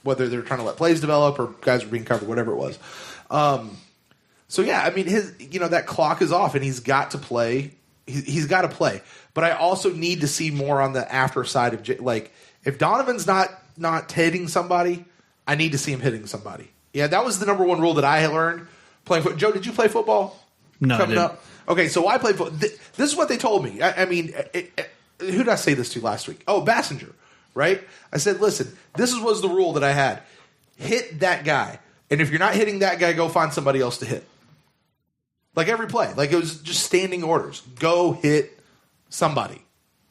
whether they're trying to let plays develop or guys were being covered, whatever it was. That clock is off and he's got to play. He's got to play. But I also need to see more on the after side of if Donovan's not hitting somebody, I need to see him hitting somebody. Yeah, that was the number one rule that I had learned playing football. Joe, did you play football? No, coming up. Okay, so I played football. This is what they told me. Who did I say this to last week? Oh, Bassinger, right? I said, listen, was the rule that I had. Hit that guy. And if you're not hitting that guy, go find somebody else to hit. Like every play. Like it was just standing orders. Go hit somebody.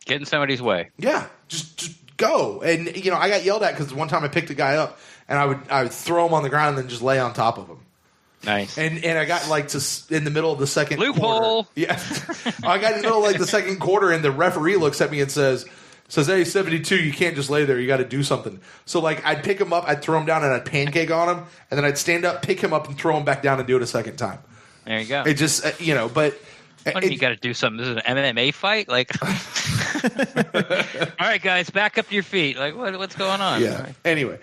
Get in somebody's way. Yeah, just go. And, I got yelled at because one time I picked a guy up and I would throw him on the ground and then just lay on top of him. Nice. And I got in the middle of the second loophole. Quarter. Yeah. I got in the middle of the second quarter and the referee looks at me and says, hey, 72, you can't just lay there. You got to do something. So I'd pick him up, I'd throw him down and I'd pancake on him. And then I'd stand up, pick him up and throw him back down and do it a second time. There you go. It just, but. You got to do something. This is an MMA fight? All right, guys, back up to your feet. What's going on? Yeah. Right. Anyway.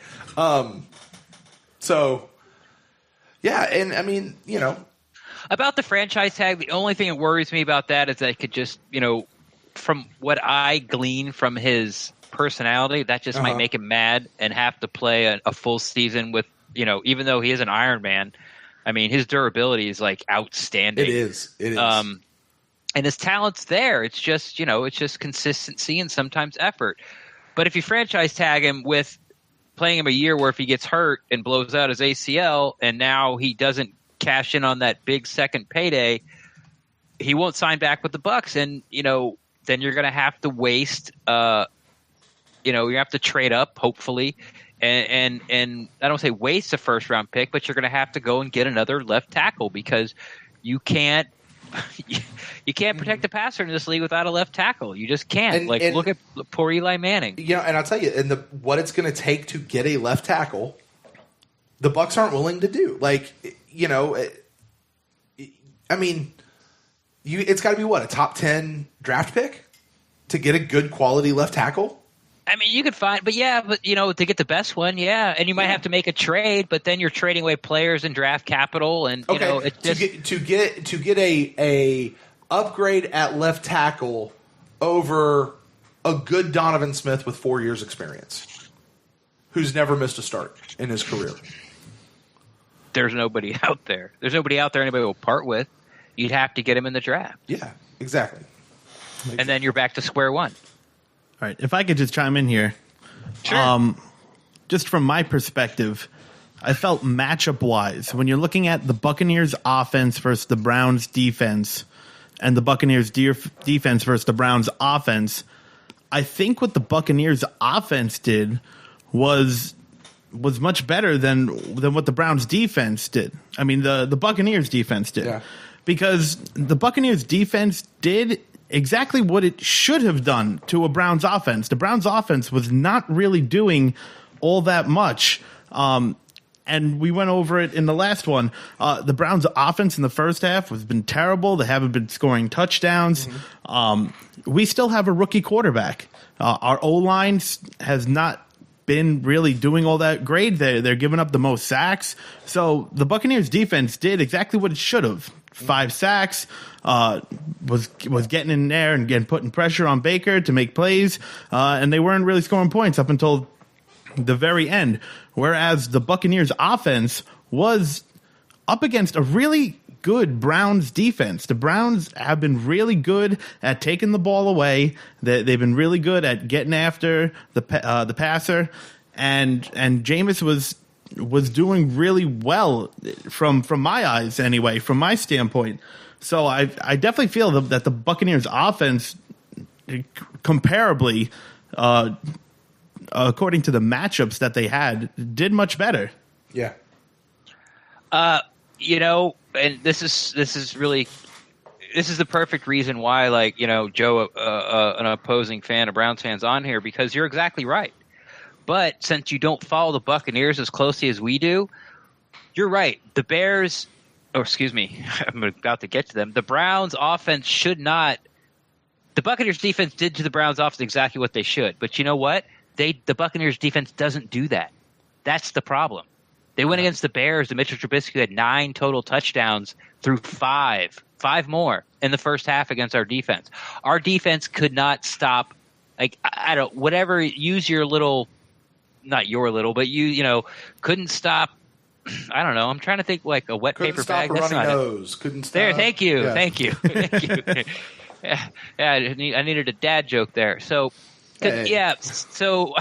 Yeah, and about the franchise tag, the only thing that worries me about that is that it could just, from what I glean from his personality, that just might make him mad and have to play a full season with, even though he is an Iron Man, I mean, his durability is outstanding. It is. And his talent's there. It's just, it's just consistency and sometimes effort. But if you franchise tag him with playing him a year where if he gets hurt and blows out his ACL and now he doesn't cash in on that big second payday, he won't sign back with the Bucs, and then you're going to have to waste. You have to trade up, hopefully, and I don't say waste a first round pick, but you're going to have to go and get another left tackle because you can't protect the passer in this league without a left tackle. You just can't. Look at poor Eli Manning. And I'll tell you, what it's going to take to get a left tackle, the Bucs aren't willing to do. It's got to be a top 10 draft pick to get a good quality left tackle. I mean, you could find, but to get the best one, and you might have to make a trade, but then you're trading away players and draft capital, and it just to get a upgrade at left tackle over a good Donovan Smith with 4 years experience, who's never missed a start in his career. There's nobody out there. There's nobody out there anybody will part with. You'd have to get him in the draft. Yeah, exactly. And then you're back to square one. All right, if I could just chime in here. Sure. Just from my perspective, I felt matchup-wise, when you're looking at the Buccaneers offense versus the Browns defense and the Buccaneers defense versus the Browns offense, I think what the Buccaneers offense did was much better than what the Browns defense did. I mean, the Buccaneers defense did. Yeah. Because the Buccaneers defense did exactly what it should have done to a Browns offense. The Browns offense was not really doing all that much. And we went over it in the last one. The Browns offense in the first half has been terrible. They haven't been scoring touchdowns. We still have a rookie quarterback. Our O-line has not been really doing all that great. They're giving up the most sacks. So the Buccaneers defense did exactly what it should have. 5 sacks, was getting in there and putting pressure on Baker to make plays, and they weren't really scoring points up until the very end. Whereas the Buccaneers offense was up against a really good Browns defense. The Browns have been really good at taking the ball away. They've been really good at getting after the passer, and Jameis was doing really well from my eyes anyway, from my standpoint. So I definitely feel that the Buccaneers offense comparably, according to the matchups that they had, did much better. Yeah. And this is the perfect reason why, Joe, an opposing fan, a Browns fan's on here, because you're exactly right. But since you don't follow the Buccaneers as closely as we do, you're right. The Bears, I'm about to get to them. The Browns offense should not – the Buccaneers defense did to the Browns offense exactly what they should. But you know what? The Buccaneers defense doesn't do that. That's the problem. They went against the Bears, and Mitchell Trubisky had 9 total touchdowns through 5 more in the first half against our defense. Our defense could not stop – whatever, use your little – not your little, but you couldn't stop. I don't know. I'm trying to think like a wet couldn't paper stop bag. A That's runny not nose. It. Couldn't stop. There. Thank you. Yeah. Thank you. Yeah. I needed a dad joke there. So, hey. Yeah. So,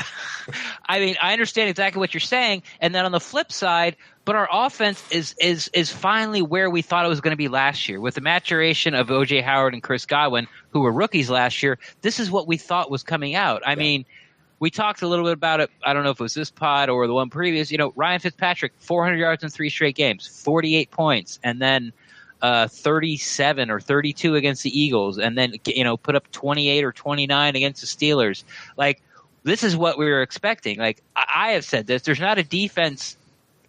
I understand exactly what you're saying. And then on the flip side, but our offense is finally where we thought it was going to be last year with the maturation of O.J. Howard and Chris Godwin, who were rookies last year. This is what we thought was coming out. I mean. We talked a little bit about it. I don't know if it was this pod or the one previous. Ryan Fitzpatrick, 400 yards in 3 straight games, 48 points, and then 37 or 32 against the Eagles, and then put up 28 or 29 against the Steelers. This is what we were expecting. I have said this. There's not a defense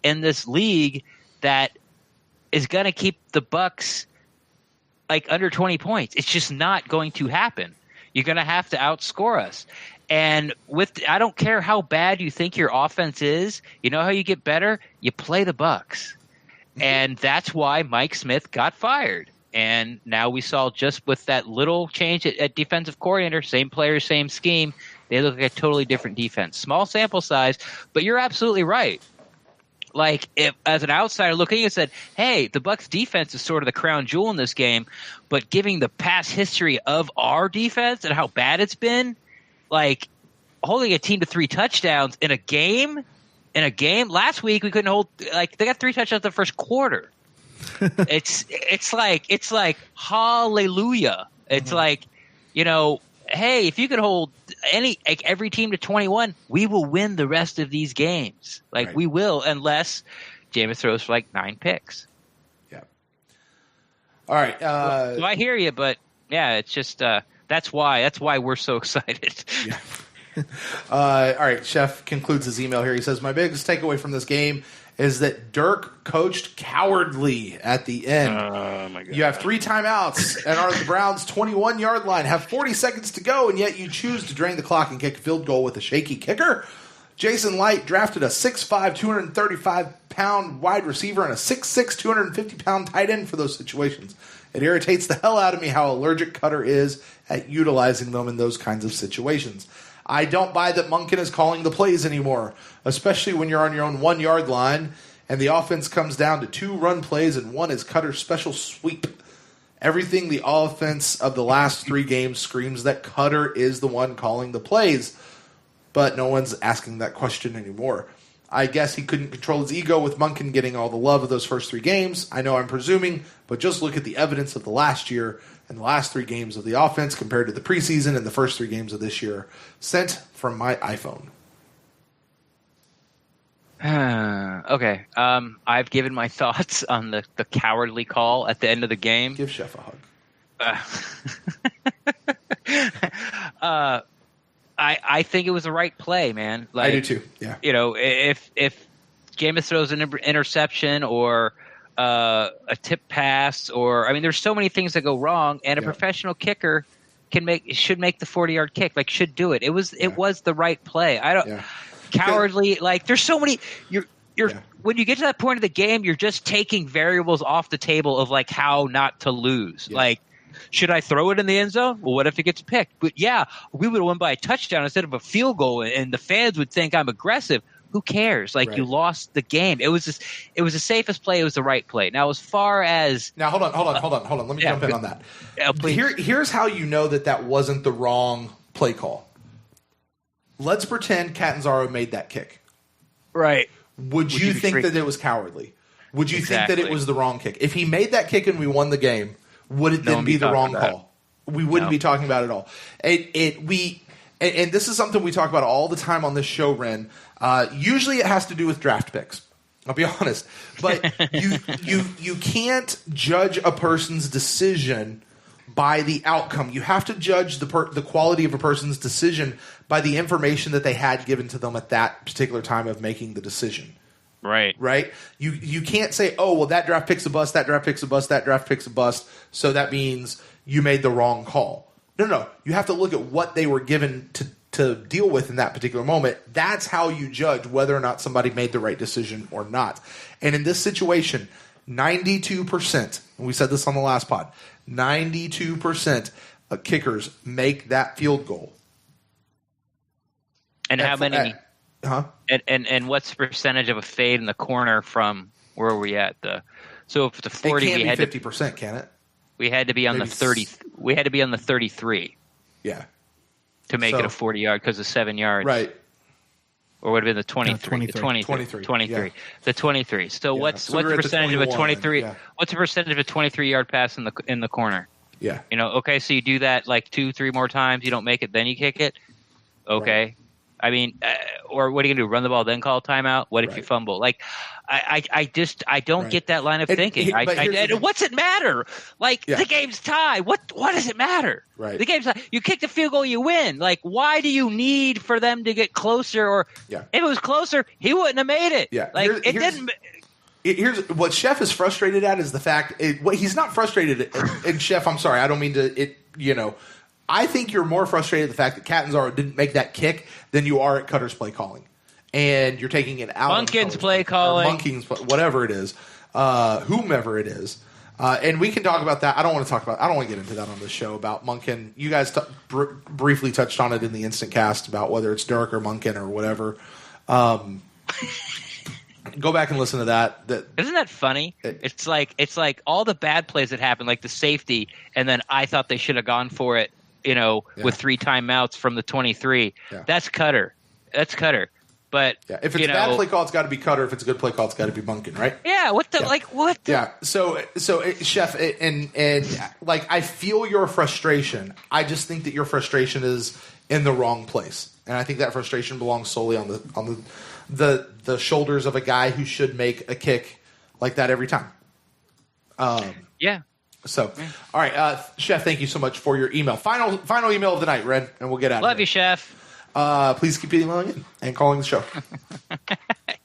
in this league that is going to keep the Bucs under 20 points. It's just not going to happen. You're going to have to outscore us. And I don't care how bad you think your offense is. You know how you get better? You play the Bucs. And that's why Mike Smith got fired. And now we saw just with that little change at defensive coordinator, same players, same scheme, they look like a totally different defense. Small sample size, but you're absolutely right. If as an outsider looking and said, hey, the Bucs defense is sort of the crown jewel in this game, but giving the past history of our defense and how bad it's been, holding a team to 3 touchdowns in a game. Last week we couldn't hold they got 3 touchdowns the first quarter. it's like hallelujah. It's like, hey, if you could hold every team to 21, we will win the rest of these games. We will, unless Jameis throws for 9 picks. Yeah. All right. So I hear you, but yeah, it's just that's why we're so excited. Yeah. All right. Chef concludes his email here. He says, my biggest takeaway from this game is that Dirk coached cowardly at the end. Oh, my God. You have 3 timeouts and are at the Browns' 21-yard line, have 40 seconds to go, and yet you choose to drain the clock and kick a field goal with a shaky kicker. Jason Light drafted a 6'5", 235-pound wide receiver and a 6'6", 250-pound tight end for those situations. It irritates the hell out of me how allergic Cutter is at utilizing them in those kinds of situations. I don't buy that Monken is calling the plays anymore, especially when you're on your own 1-yard line and the offense comes down to 2 run plays and 1 is Cutter's special sweep. Everything the offense of the last 3 games screams that Cutter is the one calling the plays, but no one's asking that question anymore. I guess he couldn't control his ego with Monken getting all the love of those first 3 games. I know I'm presuming, but just look at the evidence of the last year and the last 3 games of the offense compared to the preseason and the first 3 games of this year. Sent from my iPhone. Okay. I've given my thoughts on the cowardly call at the end of the game. Give Chef a hug. I think it was the right play, man. I do too. Yeah. If Jameis throws an interception or a tip pass, there's so many things that go wrong, and a professional kicker should make the 40-yard kick. Should do it. It was the right play. I don't cowardly. There's so many. You're when you get to that point of the game, you're just taking variables off the table of how not to lose. Yeah. Should I throw it in the end zone? Well, what if it gets picked? But yeah, we would have won by a touchdown instead of a field goal, and the fans would think I'm aggressive. Who cares? You lost the game. It was the safest play. It was the right play. Now, as far as hold on. Let me jump in on that. Here's how you know that wasn't the wrong play call. Let's pretend Catanzaro made that kick. Right. Would you think that it was cowardly? Would you think that it was the wrong kick? If he made that kick and we won the game, would it then be the wrong call? We wouldn't be talking about it at all. And this is something we talk about all the time on this show, Ren. Usually it has to do with draft picks. I'll be honest. But you can't judge a person's decision by the outcome. You have to judge the quality of a person's decision by the information that they had given to them at that particular time of making the decision. Right. Right? You can't say, oh, well, that draft pick's a bust, that draft pick's a bust, that draft pick's a bust, so that means you made the wrong call. No. You have to look at what they were given to deal with in that particular moment. That's how you judge whether or not somebody made the right decision or not. And in this situation, 92%, and we said this on the last pod, 92% of kickers make that field goal. And how many? And what's the percentage of a fade in the corner from where are we at? So if the 40, it can't be 50%, can it? We had to be on the 30. We had to be on the 33. Yeah. To make it a 40-yard because of 7 yards. Right. Or would have been the 23. 23. Yeah. The 23. So what's the percentage of a 23? Yeah. What's the percentage of a 23-yard pass in the corner? Yeah. Okay, so you do that 2-3 more times, you don't make it, then you kick it. Okay. Right. I mean, or what are you gonna do? Run the ball, then call timeout? What if you fumble? I don't get that line of thinking. What's it matter? The game's tied. What does it matter? Right. The game's tied. You kick the field goal, you win. Why do you need for them to get closer? Or if it was closer, he wouldn't have made it. Yeah. It didn't. Here's what Chef is frustrated at is the fact he's not frustrated at, and Chef, I'm sorry, I don't mean to I think you're more frustrated at the fact that Catanzaro didn't make that kick than you are at Cutter's play calling. And you're taking it out Monken's play calling. Monken's, whatever it is, whomever it is. And we can talk about that. I don't want to get into that on this show about Monken. You guys briefly touched on it in the instant cast about whether it's Dirk or Monken or whatever. Go back and listen to that. Isn't that funny? It's like all the bad plays that happened, like the safety, and then I thought they should have gone for it with 3 timeouts from the 23. Yeah. That's Cutter. But if it's a bad play call, it's got to be Cutter. If it's a good play call, it's got to be Bunkin, right? Yeah. What the? Yeah. So Chef, and like I feel your frustration. I just think that your frustration is in the wrong place, and I think that frustration belongs solely on the shoulders of a guy who should make a kick like that every time. Yeah. So, all right, Chef, thank you so much for your email. Final email of the night, Red, and we'll get out of here. Love you, Chef. Please keep emailing in and calling the show.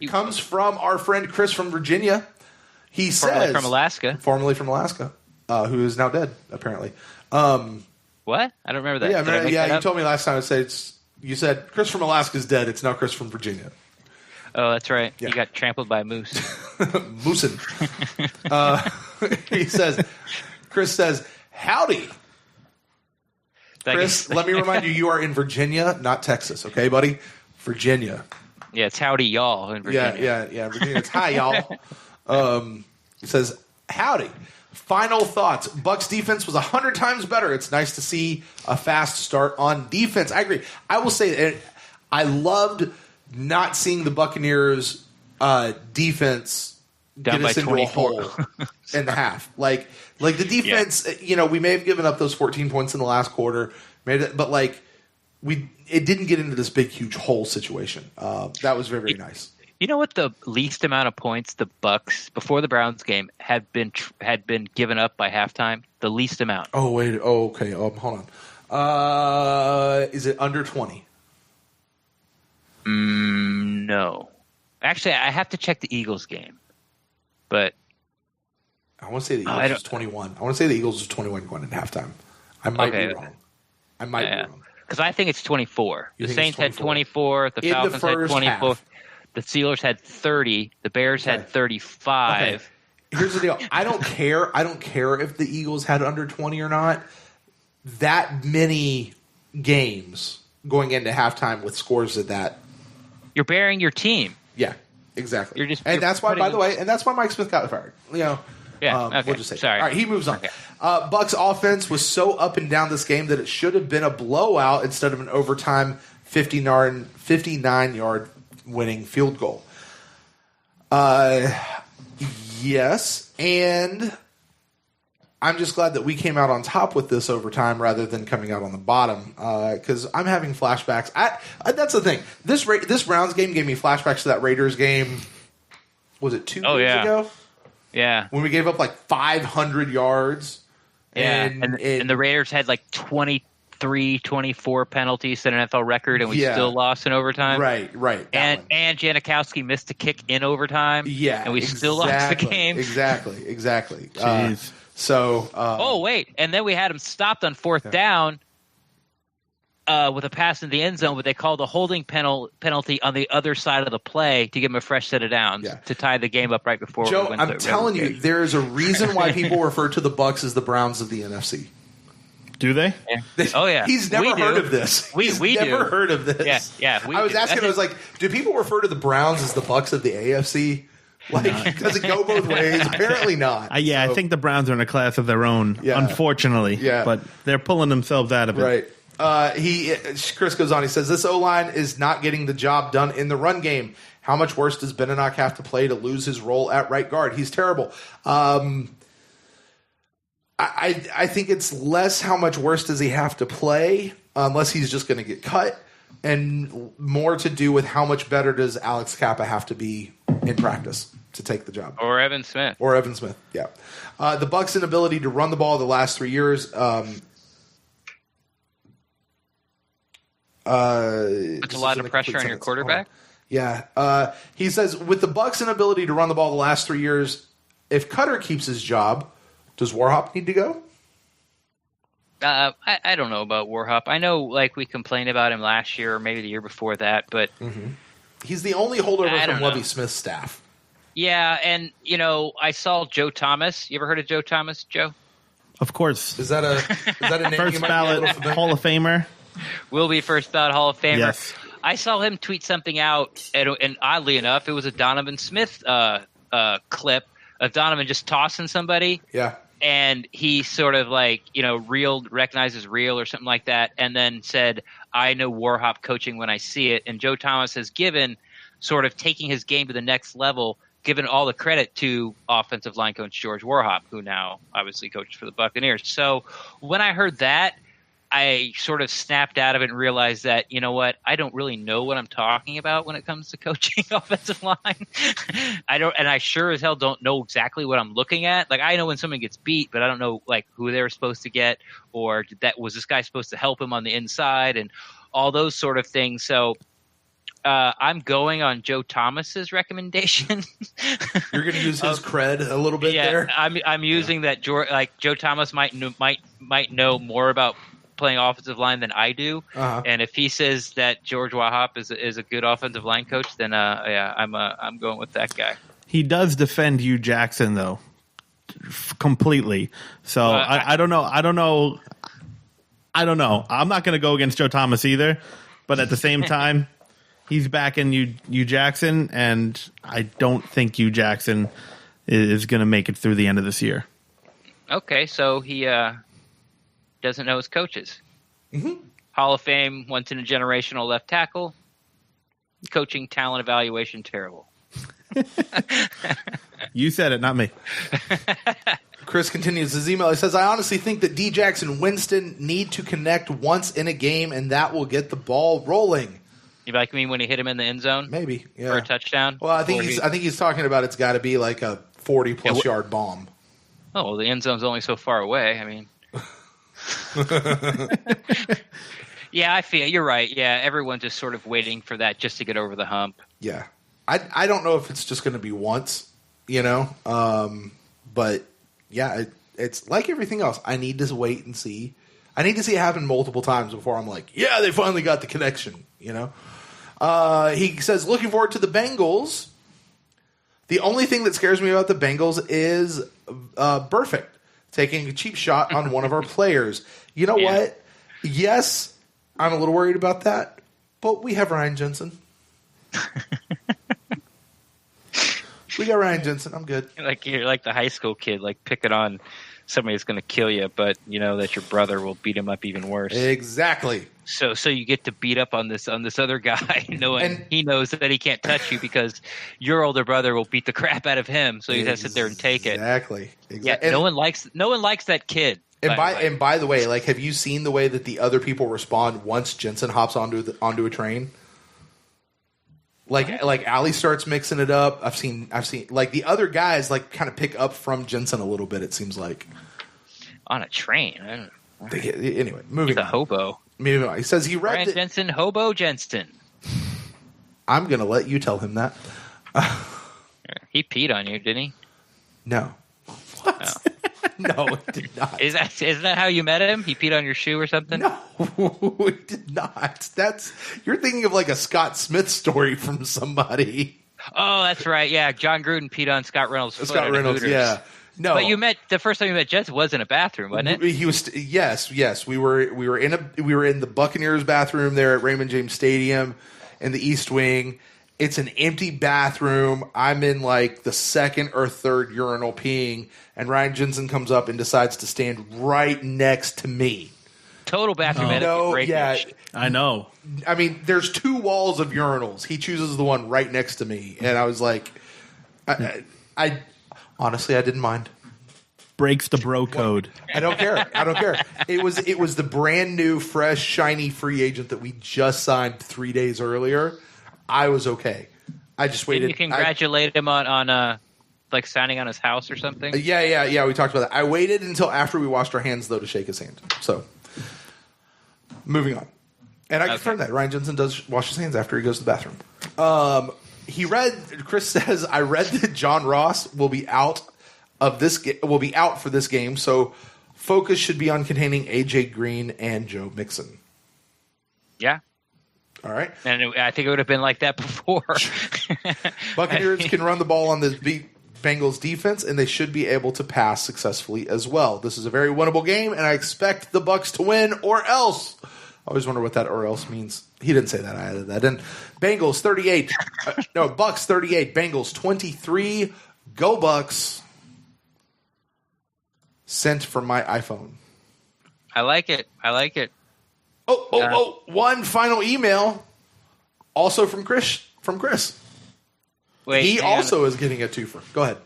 Comes from our friend Chris from Virginia. He says formerly from Alaska, who is now dead apparently. What? I don't remember that. Yeah, you told me last time. You said Chris from Alaska is dead. It's now Chris from Virginia. Oh, that's right. Yeah. He got trampled by a moose. Moosin. Chris says, howdy. Chris, let me remind you, you are in Virginia, not Texas, okay, buddy? Virginia. Yeah, it's howdy, y'all, in Virginia. Yeah, Virginia. It's hi, y'all. He says, howdy. Final thoughts. Bucks defense was 100 times better. It's nice to see a fast start on defense. I agree. I will say that I loved not seeing the Buccaneers defense down get us into 24. a hole in the half. Like the defense, we may have given up those 14 points in the last quarter, but it didn't get into this big, huge hole situation. That was very, very nice. You know what? The least amount of points the Bucks before the Browns game had been given up by halftime. The least amount. Oh wait. Oh okay. Hold on. Is it under 20? No. Actually, I have to check the Eagles game. But I want to say the Eagles was 21. I want to say the Eagles was 21 going in halftime. I might be wrong. I might be wrong. Because I think it's 24. The Saints had 24. The Falcons had 24. Half. The Steelers had 30. The Bears had 35. Okay. Here's the deal. I don't care. I don't care if the Eagles had under 20 or not. That many games going into halftime with scores of that. You're burying your team. Yeah, exactly. That's why, by the way, and that's why Mike Smith got fired. Okay. We'll just say. Sorry. All right, he moves on. Okay. Bucks offense was so up and down this game that it should have been a blowout instead of an overtime 59-yard winning field goal. Yes, and I'm just glad that we came out on top with this overtime rather than coming out on the bottom because I'm having flashbacks. That's the thing. This Browns game gave me flashbacks to that Raiders game. Was it 2 years ago? Yeah. When we gave up like 500 yards. Yeah. And the Raiders had like 23, 24 penalties, set an NFL record, and we still lost in overtime. Right. And Janikowski missed a kick in overtime. Yeah. And we still lost the game. Exactly. Jeez. Wait. And then we had him stopped on fourth down with a pass in the end zone, but they called a holding penalty on the other side of the play to give him a fresh set of downs to tie the game up right before. Joe, I'm telling you, there is a reason why people refer to the Bucks as the Browns of the NFC. Do they? Yeah. Oh yeah. He's never heard of this. He's never heard of this. Yeah. I was asking. I was like, do people refer to the Browns as the Bucks of the AFC? Does it go both ways? Apparently not. I think the Browns are in a class of their own, unfortunately. Yeah. But they're pulling themselves out of it. Right. Chris goes on. He says, this O-line is not getting the job done in the run game. How much worse does Beninock have to play to lose his role at right guard? He's terrible. I think it's less how much worse does he have to play, unless he's just going to get cut, and more to do with how much better does Alex Kappa have to be in practice to take the job. Or Evan Smith, yeah. The Bucks' inability to run the ball the last 3 years. Puts a lot of pressure on your quarterback. Yeah. He says, with the Bucks' inability to run the ball the last 3 years, if Cutter keeps his job, does Warhop need to go? I don't know about Warhop. I know, we complained about him last year or maybe the year before that, but he's the only holdover from Lovie Smith's staff. Yeah, and I saw Joe Thomas. You ever heard of Joe Thomas, Joe? Of course. Is that a name first ballot Hall of Famer? Will be first ballot Hall of Famer. Yes. I saw him tweet something out, and oddly enough, it was a Donovan Smith clip of Donovan just tossing somebody. Yeah. and he sort of like, recognizes real or something like that, and then said, I know Warhop coaching when I see it. And Joe Thomas has given sort of taking his game to the next level, given all the credit to offensive line coach George Warhop, who now obviously coaches for the Buccaneers. So when I heard that, I sort of snapped out of it and realized that, you know what, I don't really know what I'm talking about when it comes to coaching offensive line. I sure as hell don't know exactly what I'm looking at. Like, I know when someone gets beat, but I don't know like who they were supposed to get, or was this guy supposed to help him on the inside, and all those sort of things. So I'm going on Joe Thomas's recommendation. You're going to use his cred a little bit there. I'm using that. Joe Thomas might know more about playing offensive line than I do, and if he says that George Warhop is a good offensive line coach, then I'm going with that guy. He does defend Hugh Jackson though, completely. So I don't know. I'm not going to go against Joe Thomas either, but at the same time, he's backing Hugh Jackson, and I don't think Hugh Jackson is going to make it through the end of this year. Okay, so he doesn't know his coaches. Mm-hmm. Hall of Fame, once in a generational left tackle. Coaching talent evaluation terrible. You said it, not me. Chris continues his email. He says, I honestly think that D. Jackson Winston need to connect once in a game, and that will get the ball rolling. You like me when he hit him in the end zone? Maybe, yeah. For a touchdown? Well, I think he's talking about it's got to be like a 40-plus yard bomb. Oh, well, the end zone's only so far away. I mean, yeah, I feel you're right. Yeah, everyone's just sort of waiting for that just to get over the hump. Yeah, I don't know if it's just going to be once, but yeah, it's like everything else. I need to wait and see. I need to see it happen multiple times before I'm like, yeah, they finally got the connection. He says, looking forward to the Bengals. The only thing that scares me about the Bengals is Perfect taking a cheap shot on one of our players. You know what? Yes, I'm a little worried about that, but we have Ryan Jensen. We got Ryan Jensen. I'm good. You're like the high school kid, like picking on somebody that's going to kill you, but you know that your brother will beat him up even worse. Exactly. So you get to beat up on this other guy, knowing he knows that he can't touch you because your older brother will beat the crap out of him. So you have to sit there and take it. Exactly. Yeah. No one likes that kid. And by the way, like, have you seen the way that the other people respond once Jensen hops onto a train? Like Ali starts mixing it up. I've seen like the other guys like kind of pick up from Jensen a little bit. It seems like on a train. I don't know. Anyway, moving on. The hobo. Moving on. He says he read Ryan Jensen, hobo Jensen. I'm gonna let you tell him that. He peed on you, didn't he? No. What? No. No, it did not. Isn't that how you met him? He peed on your shoe or something? No, it did not. You're thinking of like a Scott Smith story from somebody. Oh, that's right. Yeah, John Gruden peed on Scott Reynolds' foot. Scott Reynolds, yeah. No, but the first time you met Jensen was in a bathroom, wasn't it? He was. Yes. We were in the Buccaneers bathroom there at Raymond James Stadium in the East Wing. It's an empty bathroom. I'm in like the second or third urinal peeing, and Ryan Jensen comes up and decides to stand right next to me. Total bathroom etiquette. Yeah, I know. I mean, there's two walls of urinals. He chooses the one right next to me, and I was like, I honestly, I didn't mind. Breaks the bro code. I don't care. It was the brand new, fresh, shiny free agent that we just signed 3 days earlier. I was okay. I just waited. Didn't you congratulate him on like signing on his house or something? Yeah. We talked about that. I waited until after we washed our hands, though, to shake his hand. So, moving on. And I confirm that Ryan Jensen does wash his hands after he goes to the bathroom. Chris says, I read that John Ross will be out for this game, so focus should be on containing AJ Green and Joe Mixon. Yeah. All right. And I think it would have been like that before. Buccaneers can run the ball on the Bengals defense, and they should be able to pass successfully as well. This is a very winnable game, and I expect the Bucs to win or else. I always wonder what that or else means. He didn't say that. I added that in. Bengals 38. Bucs 38. Bengals 23. Go Bucs. sent from my iPhone. I like it. One final email, also from Chris. Wait, he also is getting a twofer. Go ahead.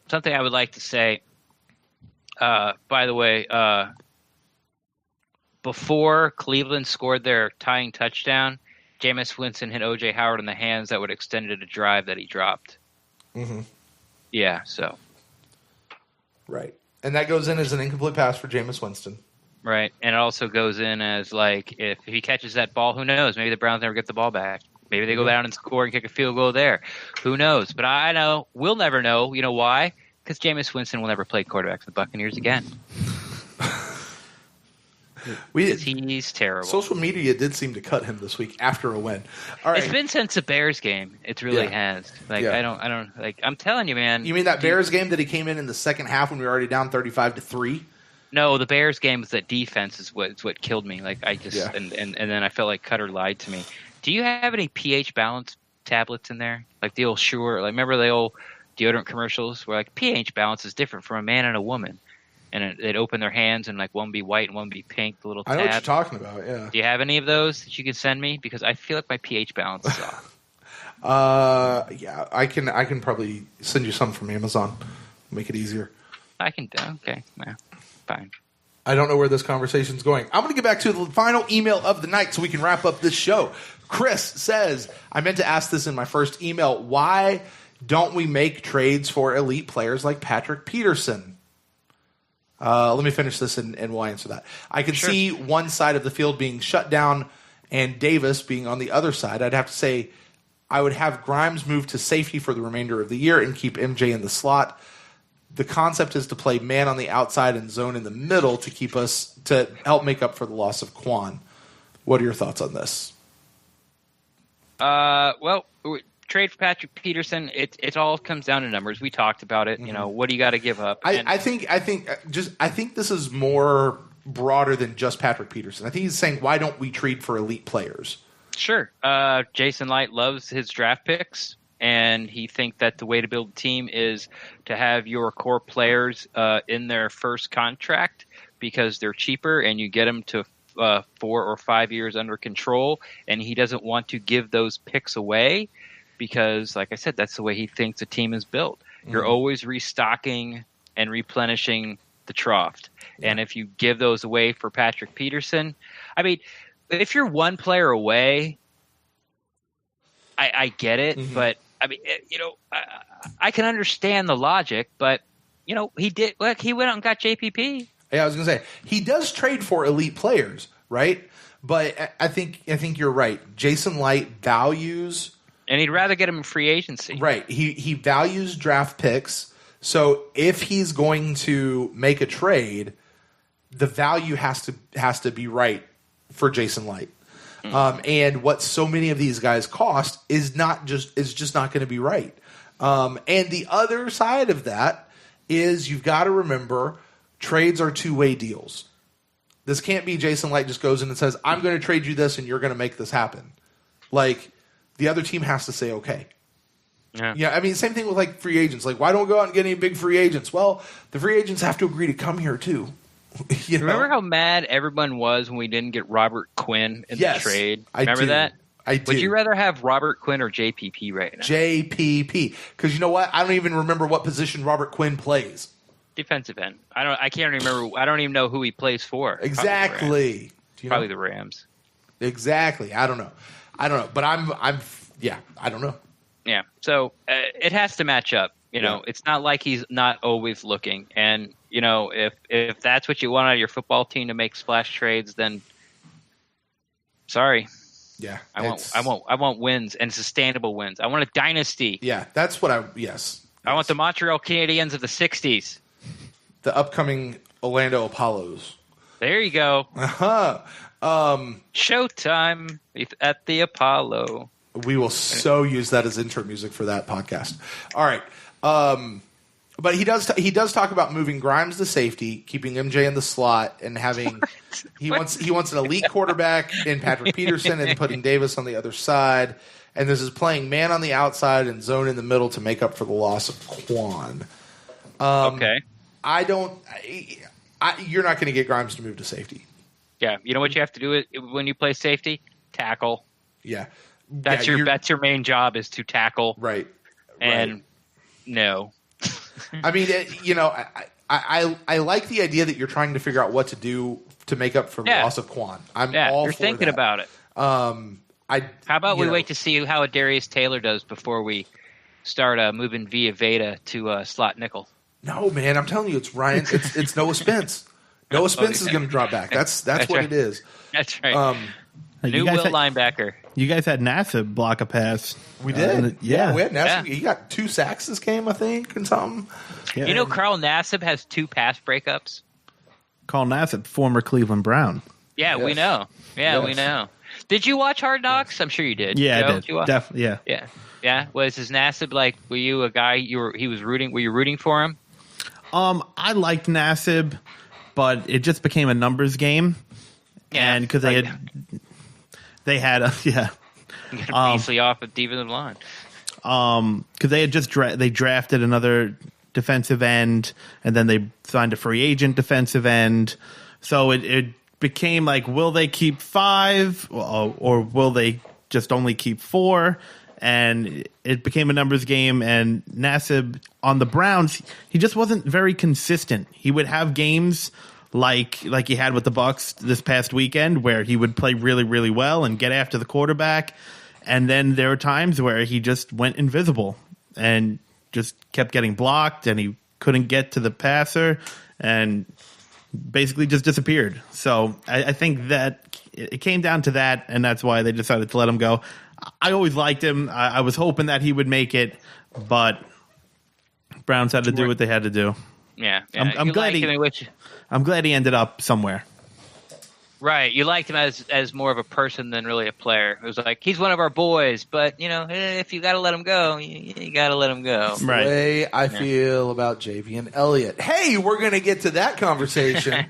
Something I would like to say. By the way, before Cleveland scored their tying touchdown, Jameis Winston hit O.J. Howard in the hands that would have extended a drive that he dropped. Mm-hmm. Yeah, so. Right. And that goes in as an incomplete pass for Jameis Winston. Right. And it also goes in as, like, if he catches that ball, who knows? Maybe the Browns never get the ball back. Maybe they go down and score and kick a field goal there. Who knows? But I know. We'll never know. You know why? Because Jameis Winston will never play quarterback for the Buccaneers again. He's terrible. Social media did seem to cut him this week after a win. All right. It's been since the Bears game. It really has. Like I don't like. I'm telling you, man. You mean that Bears game that he came in the second half when we were already down 35-3? No, the Bears game with that defense is what killed me. Like I just and then I felt like Cutter lied to me. Do you have any pH balance tablets in there? Like the old Sure. Like remember the old deodorant commercials where like pH balance is different from a man and a woman. And they'd open their hands and like one would be white and one would be pink, the little tab. I know what you're talking about, yeah. Do you have any of those that you can send me? Because I feel like my pH balance is off. Yeah, I can probably send you some from Amazon. Make it easier. I can. Okay, yeah, fine. I don't know where this conversation's going. I'm going to get back to the final email of the night so we can wrap up this show. Chris says, I meant to ask this in my first email. Why don't we make trades for elite players like Patrick Peterson? Let me finish this and we'll answer that. I can see one side of the field being shut down and Davis being on the other side. I'd have to say I would have Grimes move to safety for the remainder of the year and keep MJ in the slot. The concept is to play man on the outside and zone in the middle to help make up for the loss of Quan. What are your thoughts on this? Well, trade for Patrick Peterson. It all comes down to numbers. We talked about it. Mm-hmm. You know, what do you got to give up? I think this is more broader than just Patrick Peterson. I think he's saying, why don't we trade for elite players? Sure. Jason Light loves his draft picks, and he thinks that the way to build a team is to have your core players in their first contract because they're cheaper, and you get them to 4 or 5 years under control, and he doesn't want to give those picks away. Because, like I said, that's the way he thinks a team is built. Mm-hmm. You're always restocking and replenishing the trough. Yeah. And if you give those away for Patrick Peterson, I mean, if you're one player away, I get it. Mm-hmm. But, I mean, you know, I can understand the logic. But, you know, he went out and got JPP. Yeah, I was going to say, he does trade for elite players, right? But I think you're right. Jason Light values... And he'd rather get him in free agency. Right. He values draft picks. So if he's going to make a trade, the value has to be right for Jason Light. Mm-hmm. And what so many of these guys cost is just not going to be right. And the other side of that is you've got to remember trades are two-way deals. This can't be Jason Light just goes in and says, I'm going to trade you this and you're going to make this happen. Like, the other team has to say okay. Yeah, I mean, same thing with like free agents. Like, why don't we go out and get any big free agents? Well, the free agents have to agree to come here too. Remember how mad everyone was when we didn't get Robert Quinn in the trade? Remember that? I do. Would you rather have Robert Quinn or JPP right now? JPP, because you know what? I don't even remember what position Robert Quinn plays. Defensive end. I can't remember. I don't even know who he plays for. Exactly. Probably the Rams. Exactly. I don't know. But I don't know. Yeah. So it has to match up. You know, It's not like he's not always looking. And, you know, if that's what you want out of your football team to make splash trades, then sorry. Yeah. I want wins and sustainable wins. I want a dynasty. Yeah, that's what I want the Montreal Canadiens of the 60s. The upcoming Orlando Apollos. There you go. Uh-huh. Showtime at the Apollo. We will use that as intro music for that podcast. All right. But he does talk about moving Grimes to safety, keeping MJ in the slot, and having he wants an elite quarterback in Patrick Peterson and putting Davis on the other side. And this is playing man on the outside and zone in the middle to make up for the loss of Quan. Okay. You're not going to get Grimes to move to safety. Yeah, you know what you have to do when you play safety? Tackle. Yeah, that's your main job is to tackle. Right. And no. I mean, I like the idea that you're trying to figure out what to do to make up for the loss of Quan. I'm all you're for thinking that. about it. How about we wait to see how Darius Taylor does before we start moving Via Veda to slot nickel? No, man, I'm telling you, it's Ryan. It's Noah Spence. Noah Spence is going to drop back. That's what right. it is. That's right. New will linebacker. You guys had Nassib block a pass. We did. Yeah, we had Nassib. He got 2 sacks this game, I think, and something. Yeah. You know, Carl Nassib has 2 pass breakups. Carl Nassib, former Cleveland Brown. Yeah, Yes. we know. Yeah, we know. Did you watch Hard Knocks? I'm sure you did. Yeah, Joe, I did. Definitely. Yeah. Yeah. Yeah. Was his Nassib like? Were you a guy? He was rooting. Were you rooting for him? I liked Nassib, but it just became a numbers game. Yeah, and because they had Beasley off of defensive line. Because they had just drafted another defensive end, and then they signed a free agent defensive end. So it became like, will they keep 5 or will they just only keep 4? And it became a numbers game. And Nassib on the Browns, he just wasn't very consistent. He would have games like he had with the Bucs this past weekend, where he would play really, really well and get after the quarterback. And then there were times where he just went invisible and just kept getting blocked, and he couldn't get to the passer and basically just disappeared. So I think that it came down to that, and that's why they decided to let him go. I always liked him. I was hoping that he would make it, but Browns had to do what they had to do. Yeah. I'm glad I'm glad he ended up somewhere. Right. You liked him as more of a person than really a player. It was like, he's one of our boys, but, if you got to let him go, you got to let him go. Right. The way I feel about Javian Elliott. Hey, we're going to get to that conversation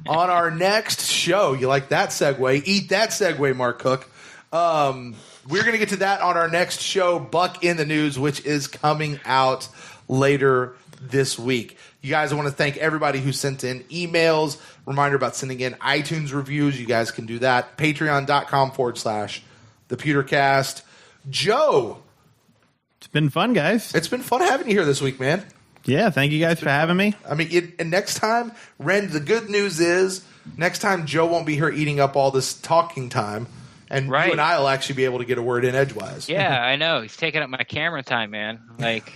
on our next show. You like that segue? Eat that segue, Mark Cook. We're going to get to that on our next show, Buck in the News, which is coming out later this week. You guys, I want to thank everybody who sent in emails. Reminder about sending in iTunes reviews. You guys can do that. Patreon.com/ThePewterCast. Joe. It's been fun, guys. It's been fun having you here this week, man. Yeah, thank you guys for having me. I mean, and next time, Ren, the good news is next time Joe won't be here eating up all this talking time. And you and I will actually be able to get a word in edgewise. Yeah, I know. He's taking up my camera time, man. Like,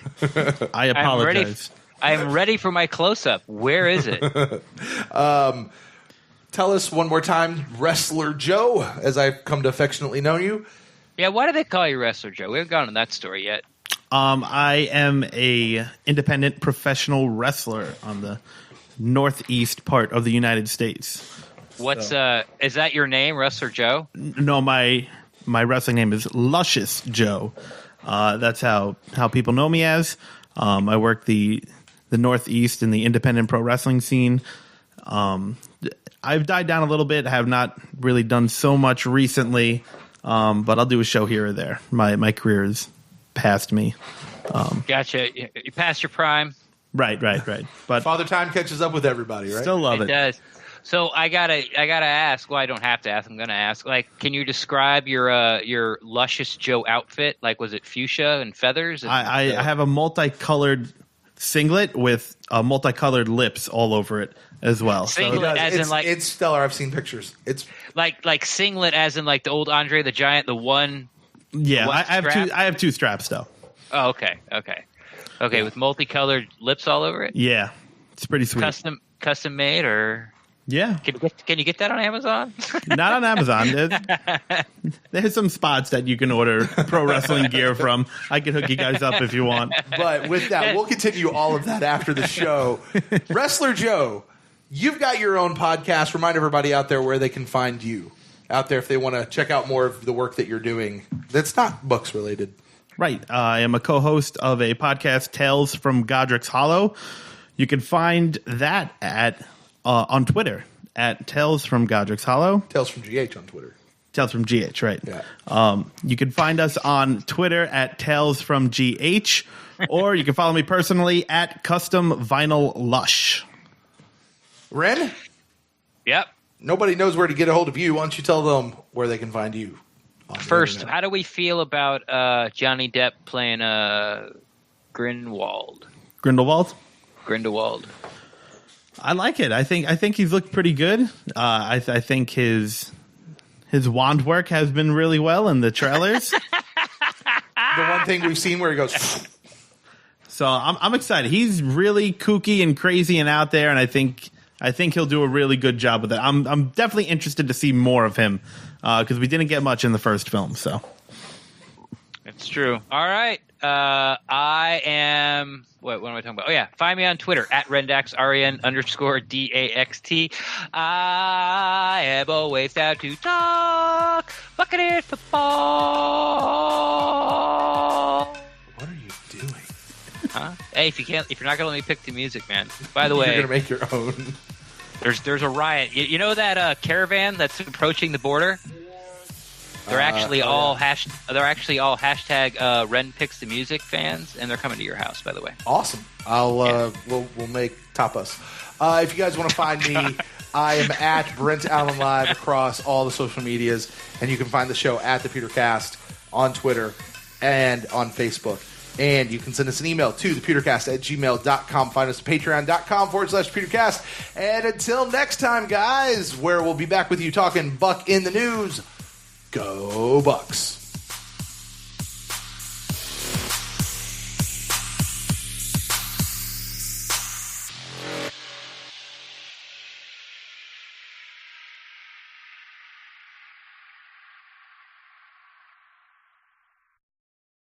I apologize. I'm ready for my close-up. Where is it? Tell us one more time, Wrestler Joe, as I've come to affectionately know you. Yeah, why do they call you Wrestler Joe? We haven't gotten to that story yet. I am a independent professional wrestler on the northeast part of the United States. What's is that your name, Wrestler Joe? No, my wrestling name is Luscious Joe. That's how people know me as. I work the Northeast in the independent pro wrestling scene. I've died down a little bit. I have not really done so much recently, but I'll do a show here or there. My career is past me. Gotcha. You passed your prime. Right. But Father Time catches up with everybody, right? Still love it. It does. So I gotta ask. Well, I don't have to ask. I'm gonna ask. Like, can you describe your Luscious Joe outfit? Like, was it fuchsia and feathers? I have a multicolored singlet with multicolored lips all over it as well. Singlet, it's stellar. I've seen pictures. It's like singlet, as in like the old Andre the Giant, the one. Yeah, I have 2 straps though. Oh, okay, with multicolored lips all over it. Yeah, it's pretty sweet. Custom made, or yeah. Can you get that on Amazon? Not on Amazon. There's some spots that you can order pro wrestling gear from. I can hook you guys up if you want. But with that, we'll continue all of that after the show. Wrestler Joe, you've got your own podcast. Remind everybody out there where they can find you out there if they want to check out more of the work that you're doing that's not books related. Right. I am a co-host of a podcast, Tales from Godric's Hollow. You can find that on Twitter at Tales from Godric's Hollow. Tales from GH on Twitter. Tales from GH, right? Yeah. You can find us on Twitter at Tales from GH, or you can follow me personally at Custom Vinyl Lush. Ren? Yep. Nobody knows where to get a hold of you. Why don't you tell them where they can find you? First, how do we feel about Johnny Depp playing Grindelwald? Grindelwald. I like it. I think he's looked pretty good. I think his wand work has been really well in the trailers. The one thing we've seen where he goes. So I'm excited. He's really kooky and crazy and out there, and I think he'll do a really good job with it. I'm definitely interested to see more of him because we didn't get much in the first film. So it's true. All right. I am. What am I talking about? Oh yeah, find me on Twitter at Rendax REN_DAXT. I am always down to talk Buccaneers football. What are you doing? Huh? Hey, if you're not gonna let me pick the music, man. By the way, you're gonna make your own. There's a riot. You know that caravan that's approaching the border? They're actually all hashtag Ren Picks the Music fans, and they're coming to your house, by the way. Awesome. We'll make tapas. If you guys want to find me, I am at Brent Allen Live across all the social medias, and you can find the show at the Pewtercast on Twitter and on Facebook. And you can send us an email to thepewtercast@gmail.com. Find us at patreon.com/pewtercast. And until next time, guys, where we'll be back with you talking Buck in the News. Go Bucks.